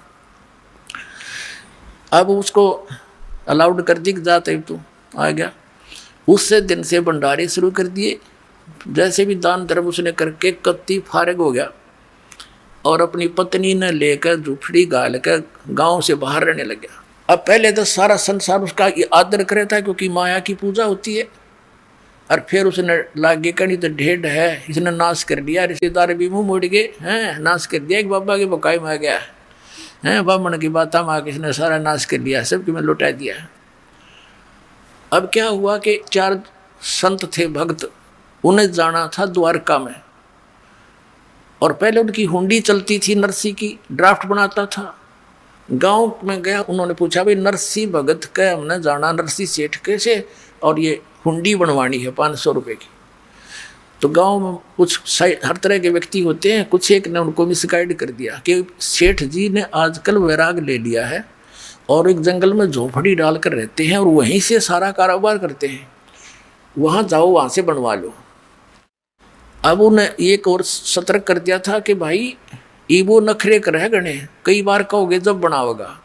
अब उसको अलाउड कर दी जाते तू आ गया। उससे दिन से भंडारे शुरू कर दिए। जैसे भी दान धर्म उसने करके कत्ती फारग हो गया और अपनी पत्नी ने लेकर झुपड़ी गाल कर गांव से बाहर रहने लग गया। अब पहले तो सारा संसार उसका आदर करे था, क्योंकि माया की पूजा होती है। और फिर उसने लागे कहीं तो ढेढ़ है, इसने नाश कर दिया। रिश्तेदार भी मुंह मोड़ गए हैं, नाश कर दिया। एक बाबा के बकाई में आ गया है, ब्राह्मण की बात माँ के इसने सारा नाश कर दिया, सबकी में लुटा दिया। अब क्या हुआ कि 4 संत थे भक्त, उन्हें जाना था द्वारका में। और पहले उनकी हुंडी चलती थी, नरसी की ड्राफ्ट बनाता था। गांव में गया, उन्होंने पूछा भाई नरसी भगत का हमने जाना, नरसी सेठ कैसे, और ये हुंडी बनवानी है 500 रुपये की। तो गांव में कुछ हर तरह के व्यक्ति होते हैं, कुछ एक ने उनको मिसगाइड कर दिया कि सेठ जी ने आजकल वैराग ले लिया है और एक जंगल में झोपड़ी डालकर रहते हैं और वहीं से सारा कारोबार करते हैं, वहाँ जाओ, वहाँ से बनवा लो। अब उन्हें एक और सतर्क कर दिया था कि भाई ये वो नखरे कर है गणे, कई बार कहोगे जब बनाओगा।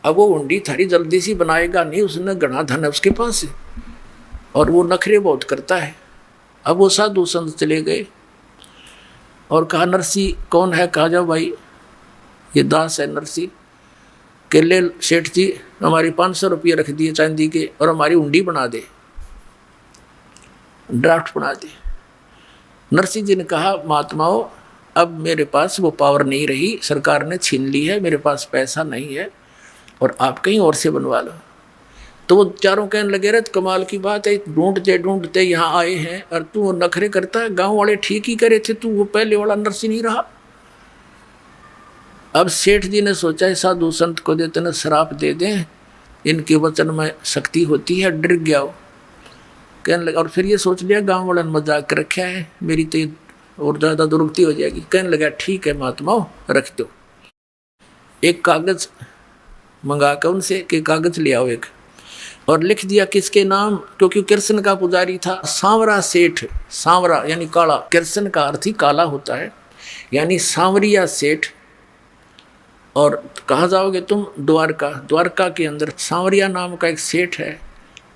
अब वो हुंडी थारी जल्दी सी बनाएगा नहीं, उसने घना धन है उसके पास और वो नखरे बहुत करता है। अब वो साधु संत चले गए और कहा नरसी कौन है? कहा जाओ भाई ये दास है नरसी। के ले सेठ जी हमारी 500 रुपये रख दिए चांदी के और हमारी हुंडी बना दे, ड्राफ्ट बना दे। नरसी जी ने कहा महात्माओं अब मेरे पास वो पावर नहीं रही, सरकार ने छीन ली है, मेरे पास पैसा नहीं है और आप कहीं और से बनवा लो। तो वो चारों कहने लगे रहे कमाल की बात है, ढूंढते ढूंढते यहाँ आए हैं और तू वो नखरे करता है, गांव वाले ठीक ही करे थे, तू वो पहले वाला नरसी नहीं रहा। अब सेठ जी ने सोचा है साधु संत को देते न श्राप दे दें, इनके वचन में शक्ति होती है। डर गया वो, कहने लगा, और फिर ये सोच लिया गांव वाले ने मजाक कर रखा है, मेरी तो और ज़्यादा दुर्गति हो जाएगी। कहने लगा ठीक है महात्माओं रख दो। एक कागज मंगा कर उनसे कि कागज ले आओ एक, और लिख दिया किसके नाम, क्योंकि कृष्ण का पुजारी था सांवरा सेठ। सांवरा यानी काला, कृष्ण का अर्थ ही काला होता है, यानी सांवरिया सेठ। और कहाँ जाओगे तुम? द्वारका। द्वारका के अंदर सांवरिया नाम का एक सेठ है,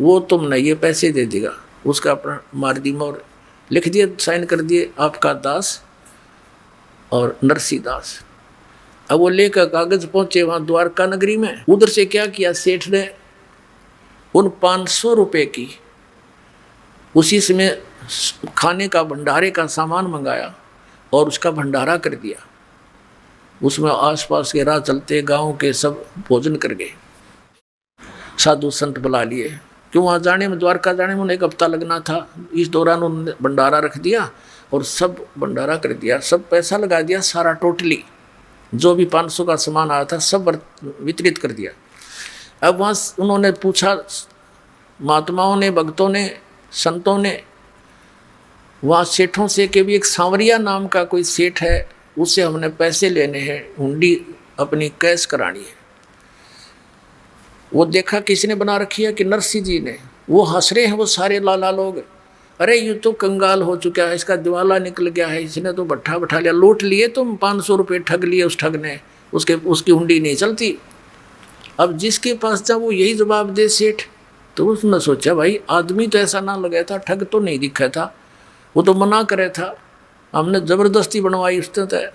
वो तुमने ये पैसे दे देगा, उसका अपना मार दी मोर। लिख दिए, साइन कर दिए, आपका दास और नरसी दास। अब वो लेकर कागज पहुंचे वहाँ द्वारका नगरी में। उधर से क्या किया सेठ ने, उन 500 रुपये की उसी समय खाने का भंडारे का सामान मंगाया और उसका भंडारा कर दिया। उसमें आसपास के राह चलते गांव के सब भोजन कर गए। साधु संत बुला लिए, क्यों वहाँ जाने में, द्वारका जाने में 1 हफ्ता लगना था। इस दौरान उन्होंने भंडारा रख दिया और सब भंडारा कर दिया, सब पैसा लगा दिया, सारा टोटली जो भी 500 का सामान आया था सब वितरित कर दिया। अब वहाँ उन्होंने पूछा, महात्माओं ने, भक्तों ने, संतों ने वहाँ सेठों से कि भी एक सांवरिया नाम का कोई सेठ है, उससे हमने पैसे लेने हैं, हुंडी अपनी कैश करानी है। वो देखा किसी ने बना रखी है कि नरसी जी ने। वो हंस रहे हैं वो सारे लाला लोग, अरे ये तो कंगाल हो चुका है, इसका दिवाला निकल गया है, इसने तो भट्ठा बैठा लिया, लूट लिए तुम 500 रुपये ठग लिए उस ठग ने, उसकी हुंडी नहीं चलती। अब जिसके पास जा वो यही जवाब दे सेठ। तो उसने सोचा भाई आदमी तो ऐसा ना लगा था, ठग तो नहीं दिखा था, वो तो मना करे था, हमने ज़बरदस्ती बनवाई उसने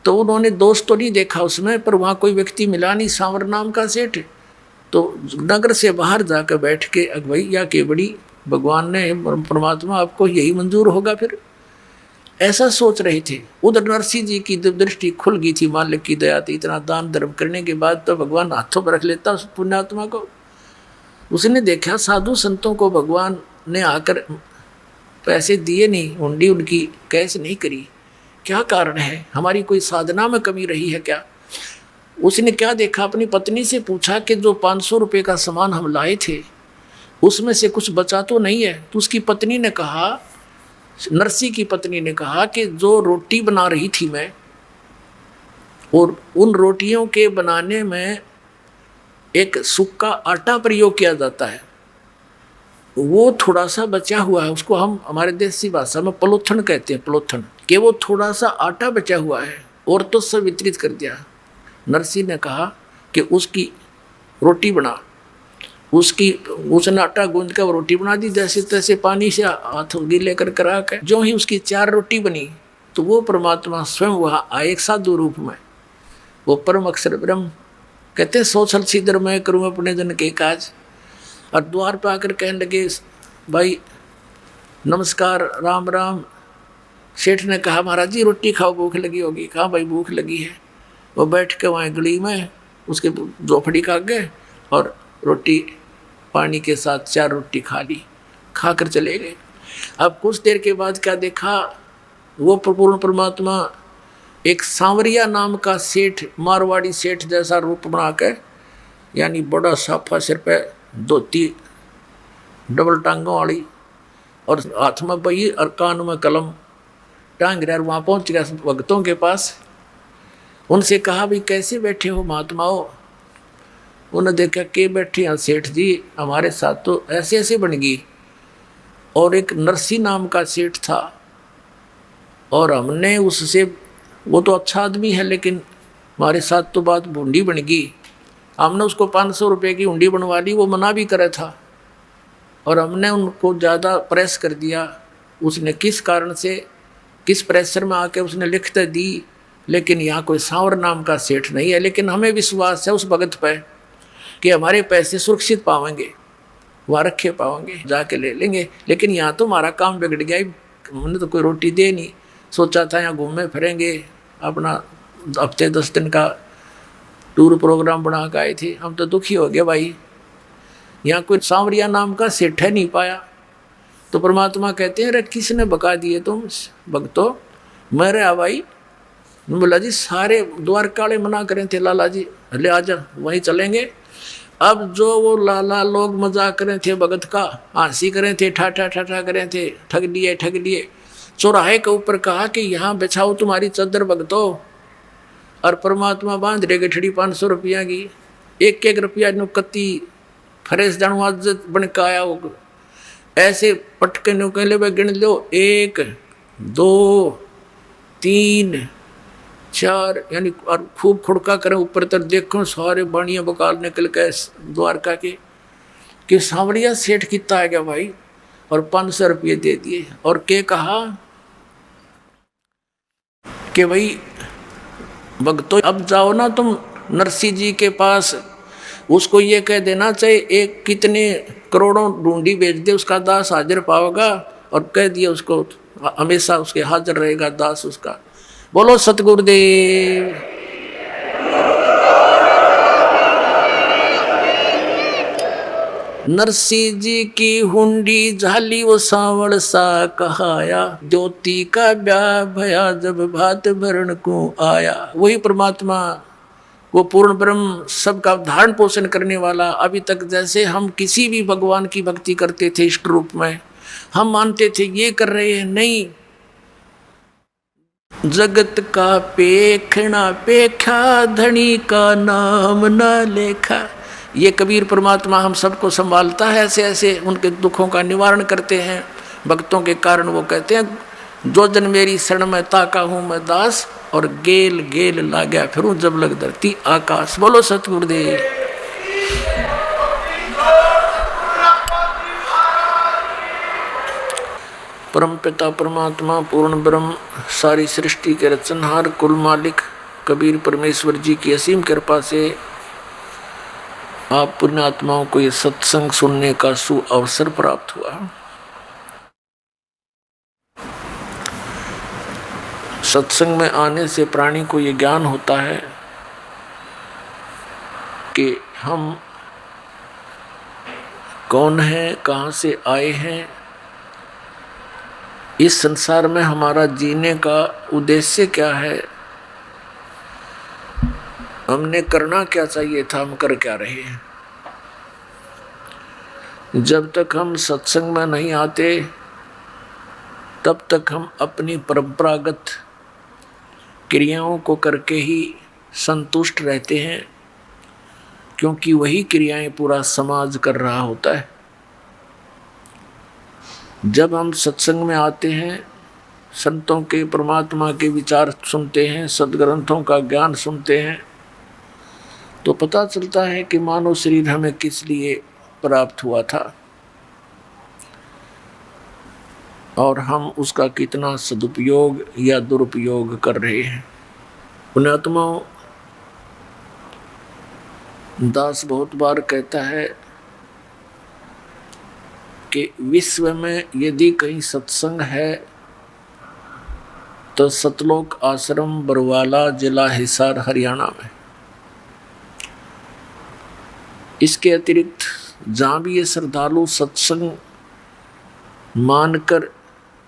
तो उन्होंने दोष तो नहीं देखा उसमें, पर वहाँ कोई व्यक्ति मिला नहीं सांवर नाम का सेठ। तो नगर से बाहर जाकर बैठ के भैया के बड़ी भगवान ने परमात्मा आपको यही मंजूर होगा, फिर ऐसा सोच रहे थे। उधर नरसिंह जी की दृष्टि खुल गई थी, मालिक की दया थी, इतना दान धर्म करने के बाद तो भगवान हाथों पर रख लेता उस पुण्यात्मा को। उसने देखा साधु संतों को भगवान ने आकर पैसे दिए नहीं, हुंडी उनकी कैश नहीं करी, क्या कारण है? हमारी कोई साधना में कमी रही है क्या? उसने क्या देखा, अपनी पत्नी से पूछा कि जो 500 रुपये का सामान हम लाए थे उसमें से कुछ बचा तो नहीं है? तो उसकी पत्नी ने कहा, नरसी की पत्नी ने कहा कि जो रोटी बना रही थी मैं, और उन रोटियों के बनाने में एक सूखा आटा प्रयोग किया जाता है, वो थोड़ा सा बचा हुआ है, उसको हम हमारे देसी भाषा में पलोथन कहते हैं, पलोथन, कि वो थोड़ा सा आटा बचा हुआ है और तो सब वितरित कर दिया। नरसी ने कहा कि उसकी रोटी बना, उसने आटा गूंद कर रोटी बना दी, जैसे तैसे पानी से हाथ गीले कर करा के जो ही उसकी 4 रोटी बनी, तो वो परमात्मा स्वयं वहाँ आए एक साधु रूप में, वो परम अक्षर ब्रह्म। कहते 100 छल सीधर मैं करूँ अपने जन के काज। और द्वार पर आकर कहने लगे, भाई नमस्कार, राम राम। सेठ ने कहा, महाराज जी रोटी खाओ, भूख लगी होगी। कहा भाई भूख लगी है। वो बैठ के वहाँ गली में उसके झोपड़ी खा गए और रोटी पानी के साथ 4 रोटी खा ली, खाकर चले गए। अब कुछ देर के बाद क्या देखा, वो पूर्ण परमात्मा एक सांवरिया नाम का सेठ, मारवाड़ी सेठ जैसा रूप बना कर, यानी बड़ा साफा, सिर पे धोती डबल टांगों वाली और हाथ में बही और कान में कलम टांग रहा, वहाँ पहुँच गया भक्तों के पास। उनसे कहा, भाई कैसे बैठे हो महात्माओं? उन्होंने देखा कि बैठे हैं सेठ जी, हमारे साथ तो ऐसे ऐसे बन गई। और एक नरसी नाम का सेठ था और हमने उससे, वो तो अच्छा आदमी है लेकिन हमारे साथ तो बात बूंदी बन गई। हमने उसको 500 रुपये की हुंडी बनवा ली, वो मना भी करे था और हमने उनको ज़्यादा प्रेस कर दिया। उसने किस कारण से, किस प्रेशर में आके उसने लिखते दी, लेकिन यहाँ कोई सांवर नाम का सेठ नहीं है। लेकिन हमें विश्वास है उस भगत पे कि हमारे पैसे सुरक्षित पाएंगे, वहाँ रखे पाएंगे, जाके ले लेंगे। लेकिन यहाँ तो हमारा काम बिगड़ गया, हमने तो कोई रोटी दे नहीं। सोचा था यहाँ घूमे फिरेंगे, अपना हफ्ते 10 दिन का टूर प्रोग्राम बना के आए थे। हम तो दुखी हो गए भाई, यहाँ कोई सांवरिया नाम का सेठ है नहीं पाया। तो परमात्मा कहते हैं, अरे किसने बका दिए तुम भक्तों? मेरे भाई। बोला जी सारे द्वारका वाले मना करें थे, लाला जी ले आजा वहीं चलेंगे। अब जो वो लाला लोग मजाक करें थे भगत का, हंसी करें थे, ठाठा ठाठा करें थे, ठग लिए। चौराहे के ऊपर कहा कि यहाँ बिछाओ तुम्हारी चादर भगतों, और परमात्मा बांध रहे गठड़ी 500 रुपया की, एक रुपया नु कत्ती फरेस जानू आज बन के आया होगा। ऐसे पटके नु कह ले गिन लो, 1 2 3 4, यानी और खूब खुड़का करें ऊपर तक देखो, सारे बाणियाँ बकाल निकल के द्वारका के कि सांवरिया सेठ कितना आ गया भाई, और 500 रुपये दे दिए। और के कहा कि भाई भक्तों अब जाओ ना तुम नरसिंह जी के पास, उसको ये कह देना चाहिए एक कितने करोड़ों ढूंढी बेच दे, उसका दास हाजिर पाओगा, और कह दिया उसको हमेशा उसके हाजिर रहेगा दास उसका। बोलो सतगुरुदेव। नरसिंह जी की हुंडी झाली वो सांवड़ सा कहाया, ज्योति का ब्याह भया जब भात भरण को आया। वही परमात्मा, वो पूर्ण ब्रह्म, सबका धारण पोषण करने वाला। अभी तक जैसे हम किसी भी भगवान की भक्ति करते थे इष्ट रूप में, हम मानते थे ये कर रहे हैं, नहीं। जगत का पेखना पेखा, धनी का नाम न लेखा। ये कबीर परमात्मा हम सबको संभालता है, ऐसे ऐसे उनके दुखों का निवारण करते हैं भक्तों के कारण। वो कहते हैं, जो जन मेरी शरण में ताका हूँ मैं दास, और गेल गेल ला गया फिरूं जब लग धरती आकाश। बोलो सतगुरुदेव। परम पिता परमात्मा पूर्ण ब्रह्म सारी सृष्टि के रचनहार कुल मालिक कबीर परमेश्वर जी की असीम कृपा से आप पुण्यात्माओं को ये सत्संग सुनने का सुअवसर प्राप्त हुआ। सत्संग में आने से प्राणी को ये ज्ञान होता है कि हम कौन हैं, कहाँ से आए हैं, इस संसार में हमारा जीने का उद्देश्य क्या है, हमने करना क्या चाहिए था, हम कर क्या रहे हैं। जब तक हम सत्संग में नहीं आते तब तक हम अपनी परंपरागत क्रियाओं को करके ही संतुष्ट रहते हैं, क्योंकि वही क्रियाएं पूरा समाज कर रहा होता है। जब हम सत्संग में आते हैं, संतों के परमात्मा के विचार सुनते हैं, सदग्रंथों का ज्ञान सुनते हैं, तो पता चलता है कि मानव शरीर हमें किस लिए प्राप्त हुआ था और हम उसका कितना सदुपयोग या दुरुपयोग कर रहे हैं। पुण्यात्माओं, दास बहुत बार कहता है कि विश्व में यदि कहीं सत्संग है तो सतलोक आश्रम बरवाला, जिला हिसार, हरियाणा में। इसके अतिरिक्त जहाँ भी ये श्रद्धालु सत्संग मानकर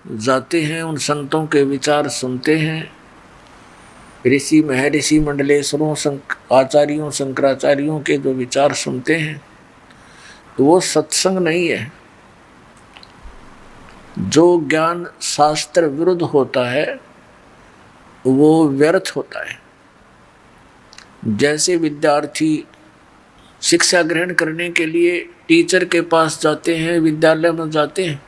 जाते हैं, उन संतों के विचार सुनते हैं, ऋषि महर्षि मंडलेश्वरों आचार्यों शंकराचार्यों के जो विचार सुनते हैं, तो वो सत्संग नहीं है। जो ज्ञान शास्त्र विरुद्ध होता है वो व्यर्थ होता है। जैसे विद्यार्थी शिक्षा ग्रहण करने के लिए टीचर के पास जाते हैं, विद्यालय में जाते हैं,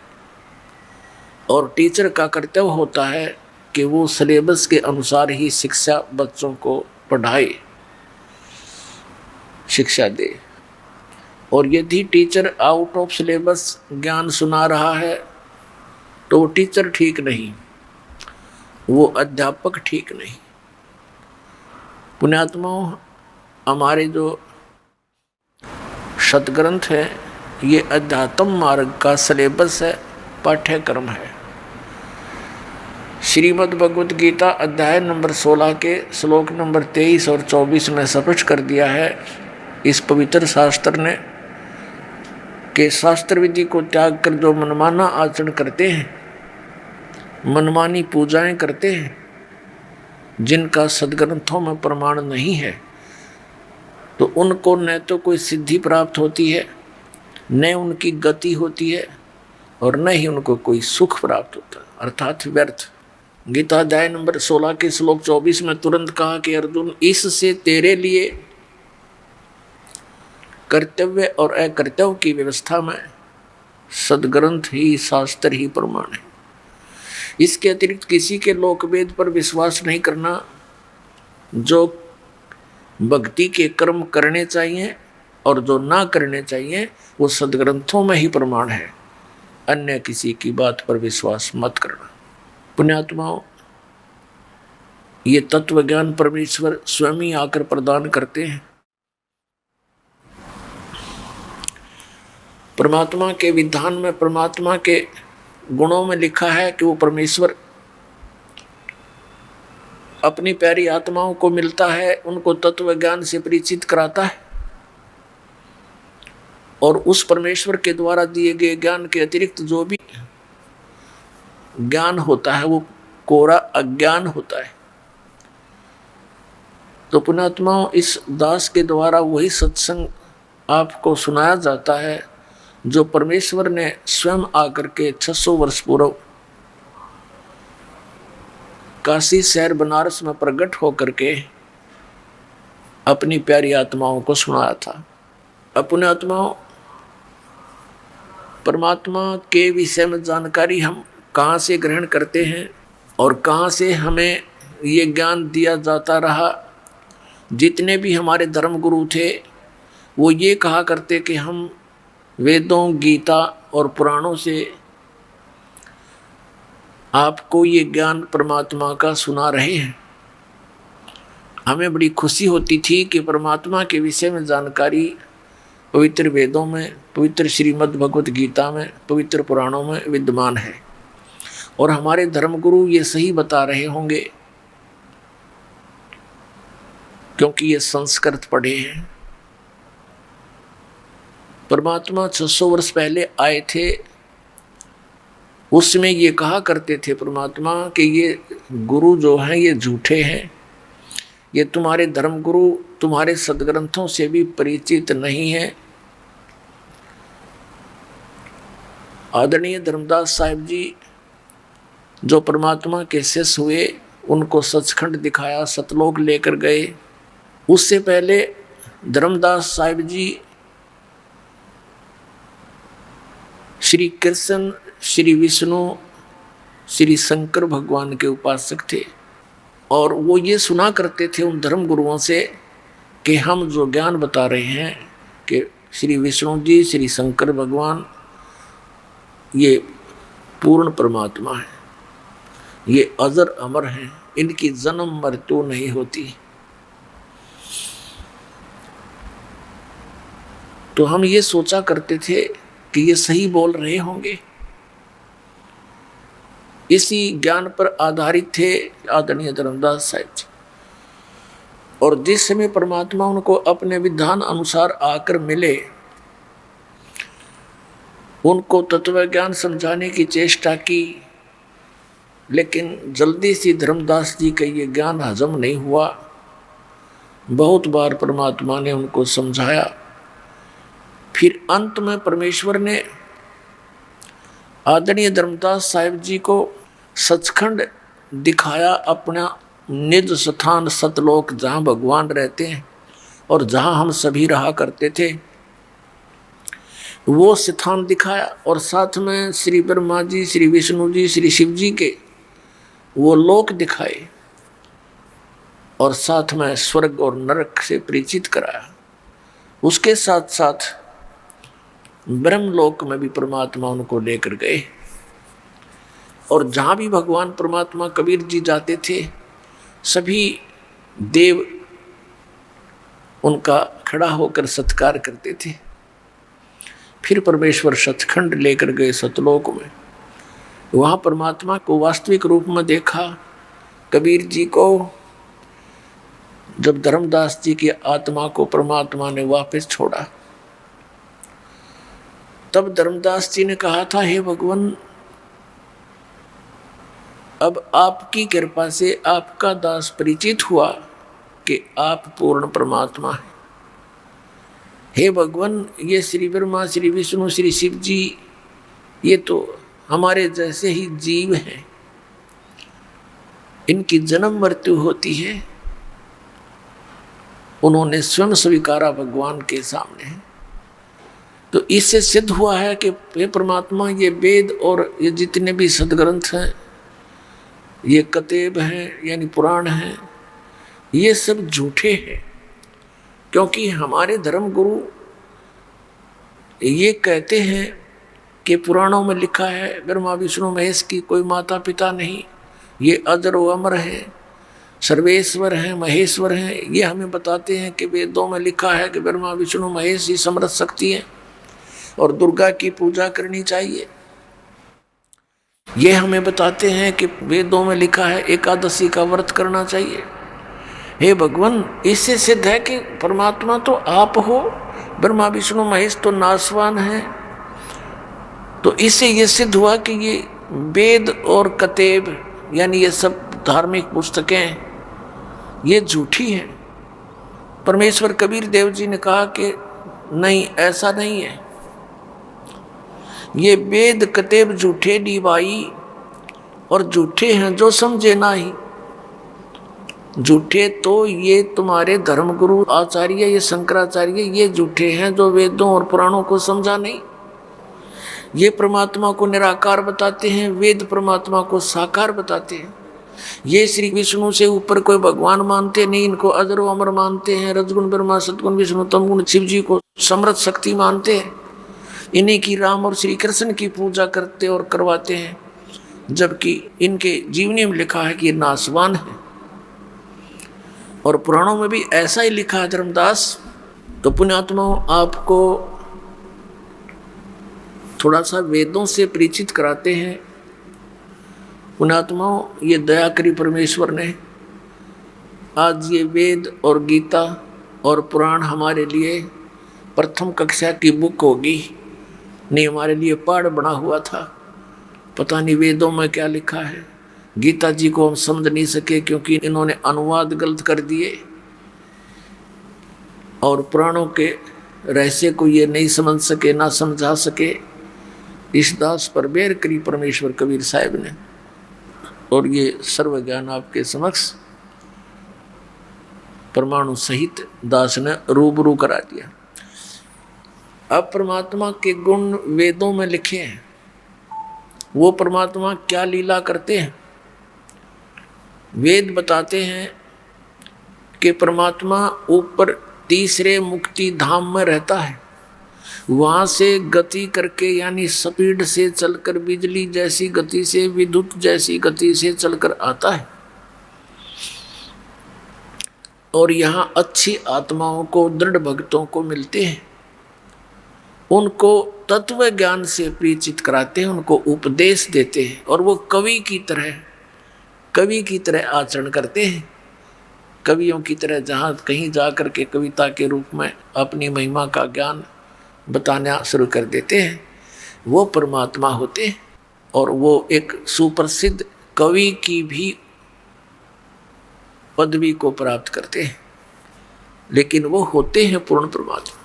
और टीचर का कर्तव्य होता है कि वो सिलेबस के अनुसार ही शिक्षा बच्चों को पढ़ाए, शिक्षा दे। और यदि टीचर आउट ऑफ सिलेबस ज्ञान सुना रहा है तो वो टीचर ठीक नहीं, वो अध्यापक ठीक नहीं। पुण्यात्माओं, हमारे जो सदग्रंथ है ये अध्यात्म मार्ग का सिलेबस है, पाठ्यक्रम है। श्रीमद् भगवत गीता अध्याय नंबर 16 के श्लोक नंबर 23 और 24 में स्पष्ट कर दिया है इस पवित्र शास्त्र ने कि शास्त्र विधि को त्याग कर जो मनमाना आचरण करते हैं, मनमानी पूजाएं करते हैं, जिनका सदग्रंथों में प्रमाण नहीं है, तो उनको न तो कोई सिद्धि प्राप्त होती है, न उनकी गति होती है, और न ही उनको कोई सुख प्राप्त होता, अर्थात व्यर्थ। गीता अध्याय नंबर 16 के श्लोक 24 में तुरंत कहा कि अर्जुन, इससे तेरे लिए कर्तव्य और अकर्तव्य की व्यवस्था में सदग्रंथ ही, शास्त्र ही प्रमाण है। इसके अतिरिक्त किसी के लोकवेद पर विश्वास नहीं करना। जो भक्ति के कर्म करने चाहिए और जो ना करने चाहिए वो सदग्रंथों में ही प्रमाण है, अन्य किसी की बात पर विश्वास मत करना। पुण्यात्माओं, ये तत्व ज्ञान परमेश्वर स्वयं ही आकर प्रदान करते हैं। परमात्मा के विधान में, परमात्मा के गुणों में लिखा है कि वो परमेश्वर अपनी प्यारी आत्माओं को मिलता है, उनको तत्व ज्ञान से परिचित कराता है, और उस परमेश्वर के द्वारा दिए गए ज्ञान के अतिरिक्त जो भी ज्ञान होता है वो कोरा अज्ञान होता है। तो पुण्यात्माओं, इस दास के द्वारा वही सत्संग आपको सुनाया जाता है जो परमेश्वर ने स्वयं आकर के 600 वर्ष पूर्व काशी शहर बनारस में प्रकट होकर के अपनी प्यारी आत्माओं को सुनाया था। अपने आत्माओं, परमात्मा के विषय में जानकारी हम कहाँ से ग्रहण करते हैं और कहाँ से हमें ये ज्ञान दिया जाता रहा। जितने भी हमारे धर्म गुरु थे वो ये कहा करते कि हम वेदों, गीता और पुराणों से आपको ये ज्ञान परमात्मा का सुना रहे हैं। हमें बड़ी खुशी होती थी कि परमात्मा के विषय में जानकारी पवित्र वेदों में, पवित्र श्रीमद् भगवत गीता में, पवित्र पुराणों में विद्यमान है और हमारे धर्मगुरु ये सही बता रहे होंगे क्योंकि ये संस्कृत पढ़े हैं। परमात्मा 600 वर्ष पहले आए थे, उसमें ये कहा करते थे परमात्मा कि ये गुरु जो हैं ये झूठे हैं, ये तुम्हारे धर्मगुरु तुम्हारे सदग्रंथों से भी परिचित नहीं है। आदरणीय धर्मदास साहिब जी जो परमात्मा के शिष्य हुए, उनको सचखंड दिखाया, सतलोक लेकर गए। उससे पहले धर्मदास साहिब जी श्री कृष्ण, श्री विष्णु, श्री शंकर भगवान के उपासक थे और वो ये सुना करते थे उन धर्म गुरुओं से कि हम जो ज्ञान बता रहे हैं कि श्री विष्णु जी, श्री शंकर भगवान ये पूर्ण परमात्मा है, ये अजर अमर हैं, इनकी जन्म मृत्यु नहीं होती। तो हम ये सोचा करते थे कि ये सही बोल रहे होंगे। इसी ज्ञान पर आधारित थे आदरणीय धर्मदास साहिब जी। और जिस समय परमात्मा उनको अपने विधान अनुसार आकर मिले, उनको तत्व ज्ञान समझाने की चेष्टा की, लेकिन जल्दी से धर्मदास जी का ये ज्ञान हजम नहीं हुआ। बहुत बार परमात्मा ने उनको समझाया। फिर अंत में परमेश्वर ने आदरणीय धर्मदास साहिब जी को सचखंड दिखाया, अपना निज स्थान सतलोक जहाँ भगवान रहते हैं और जहाँ हम सभी रहा करते थे, वो स्थान दिखाया। और साथ में श्री ब्रह्मा जी, श्री विष्णु जी, श्री शिव जी के वो लोक दिखाए और साथ में स्वर्ग और नरक से परिचित कराया। उसके साथ साथ ब्रह्मलोक में भी परमात्मा उनको लेकर गए और जहाँ भी भगवान परमात्मा कबीर जी जाते थे, सभी देव उनका खड़ा होकर सत्कार करते थे। फिर परमेश्वर सचखंड लेकर गए सतलोक में, वहाँ परमात्मा को वास्तविक रूप में देखा। कबीर जी को जब धर्मदास जी की आत्मा को परमात्मा ने वापस छोड़ा, तब धर्मदास जी ने कहा था, हे भगवान, अब आपकी कृपा से आपका दास परिचित हुआ कि आप पूर्ण परमात्मा हैं। हे भगवान, ये श्री ब्रह्मा, श्री विष्णु, श्री शिव जी, ये तो हमारे जैसे ही जीव हैं, इनकी जन्म मृत्यु होती है। उन्होंने स्वयं स्वीकारा भगवान के सामने। तो इससे सिद्ध हुआ है कि हे परमात्मा, ये वेद और ये जितने भी सदग्रंथ हैं, ये कतेब हैं यानी पुराण हैं, ये सब झूठे हैं। क्योंकि हमारे धर्म गुरु ये कहते हैं कि पुराणों में लिखा है ब्रह्मा विष्णु महेश की कोई माता पिता नहीं, ये अजर व अमर है, सर्वेश्वर हैं, महेश्वर हैं। ये हमें बताते हैं कि वेदों में लिखा है कि ब्रह्मा विष्णु महेश ही समर्थ शक्ति है और दुर्गा की पूजा करनी चाहिए। ये हमें बताते हैं कि वेदों में लिखा है एकादशी का व्रत करना चाहिए। हे भगवान, इससे सिद्ध है कि परमात्मा तो आप हो, ब्रह्मा विष्णु महेश तो नासवान है। तो इससे ये सिद्ध हुआ कि ये वेद और कतेब यानी ये सब धार्मिक पुस्तकें ये झूठी हैं। परमेश्वर कबीर देव जी ने कहा कि नहीं, ऐसा नहीं है, ये वेद कतेब झूठे डी भाई, और झूठे हैं जो समझे ना ही। झूठे तो ये तुम्हारे धर्मगुरु आचार्य, ये शंकराचार्य, ये झूठे हैं जो वेदों और पुराणों को समझा नहीं। ये परमात्मा को निराकार बताते हैं, वेद परमात्मा को साकार बताते हैं। ये श्री विष्णु से ऊपर कोई भगवान मानते नहीं, इनको अजर व अमर मानते हैं। रजगुण ब्रह्मा, सतगुण विष्णु, तमगुण शिव जी को समर्थ शक्ति मानते हैं। इन्हीं की राम और श्री कृष्ण की पूजा करते और करवाते हैं। जबकि इनके जीवनी में लिखा है कि ये नासवान है। और पुराणों में भी ऐसा ही लिखा है धर्मदास। तो पुण्यात्माओं, आपको थोड़ा सा वेदों से परिचित कराते हैं। पुण्यात्माओं, ये दया करी परमेश्वर ने, आज ये वेद और गीता और पुराण हमारे लिए प्रथम कक्षा की बुक होगी, नहीं हमारे लिए पाठ बना हुआ था। पता नहीं वेदों में क्या लिखा है, गीता जी को हम समझ नहीं सके क्योंकि इन्होंने अनुवाद गलत कर दिए, और पुराणों के रहस्य को ये नहीं समझ सके, ना समझा सके। इस दास पर बेर करी परमेश्वर कबीर साहब ने, और ये सर्व ज्ञान आपके समक्ष परमाणु सहित दास ने रूबरू करा दिया। अब परमात्मा के गुण वेदों में लिखे हैं, वो परमात्मा क्या लीला करते हैं। वेद बताते हैं कि परमात्मा ऊपर तीसरे मुक्ति धाम में रहता है, वहां से गति करके यानी स्पीड से चलकर, बिजली जैसी गति से, विद्युत जैसी गति से चलकर आता है, और यहाँ अच्छी आत्माओं को, दृढ़ भक्तों को मिलते हैं, उनको तत्व ज्ञान से परिचित कराते हैं, उनको उपदेश देते हैं, और वो कवि की तरह आचरण करते हैं। कवियों की तरह जहाँ कहीं जा कर के कविता के रूप में अपनी महिमा का ज्ञान बताना शुरू कर देते हैं, वो परमात्मा होते हैं। और वो एक सुप्रसिद्ध कवि की भी पदवी को प्राप्त करते हैं, लेकिन वो होते हैं पूर्ण परमात्मा।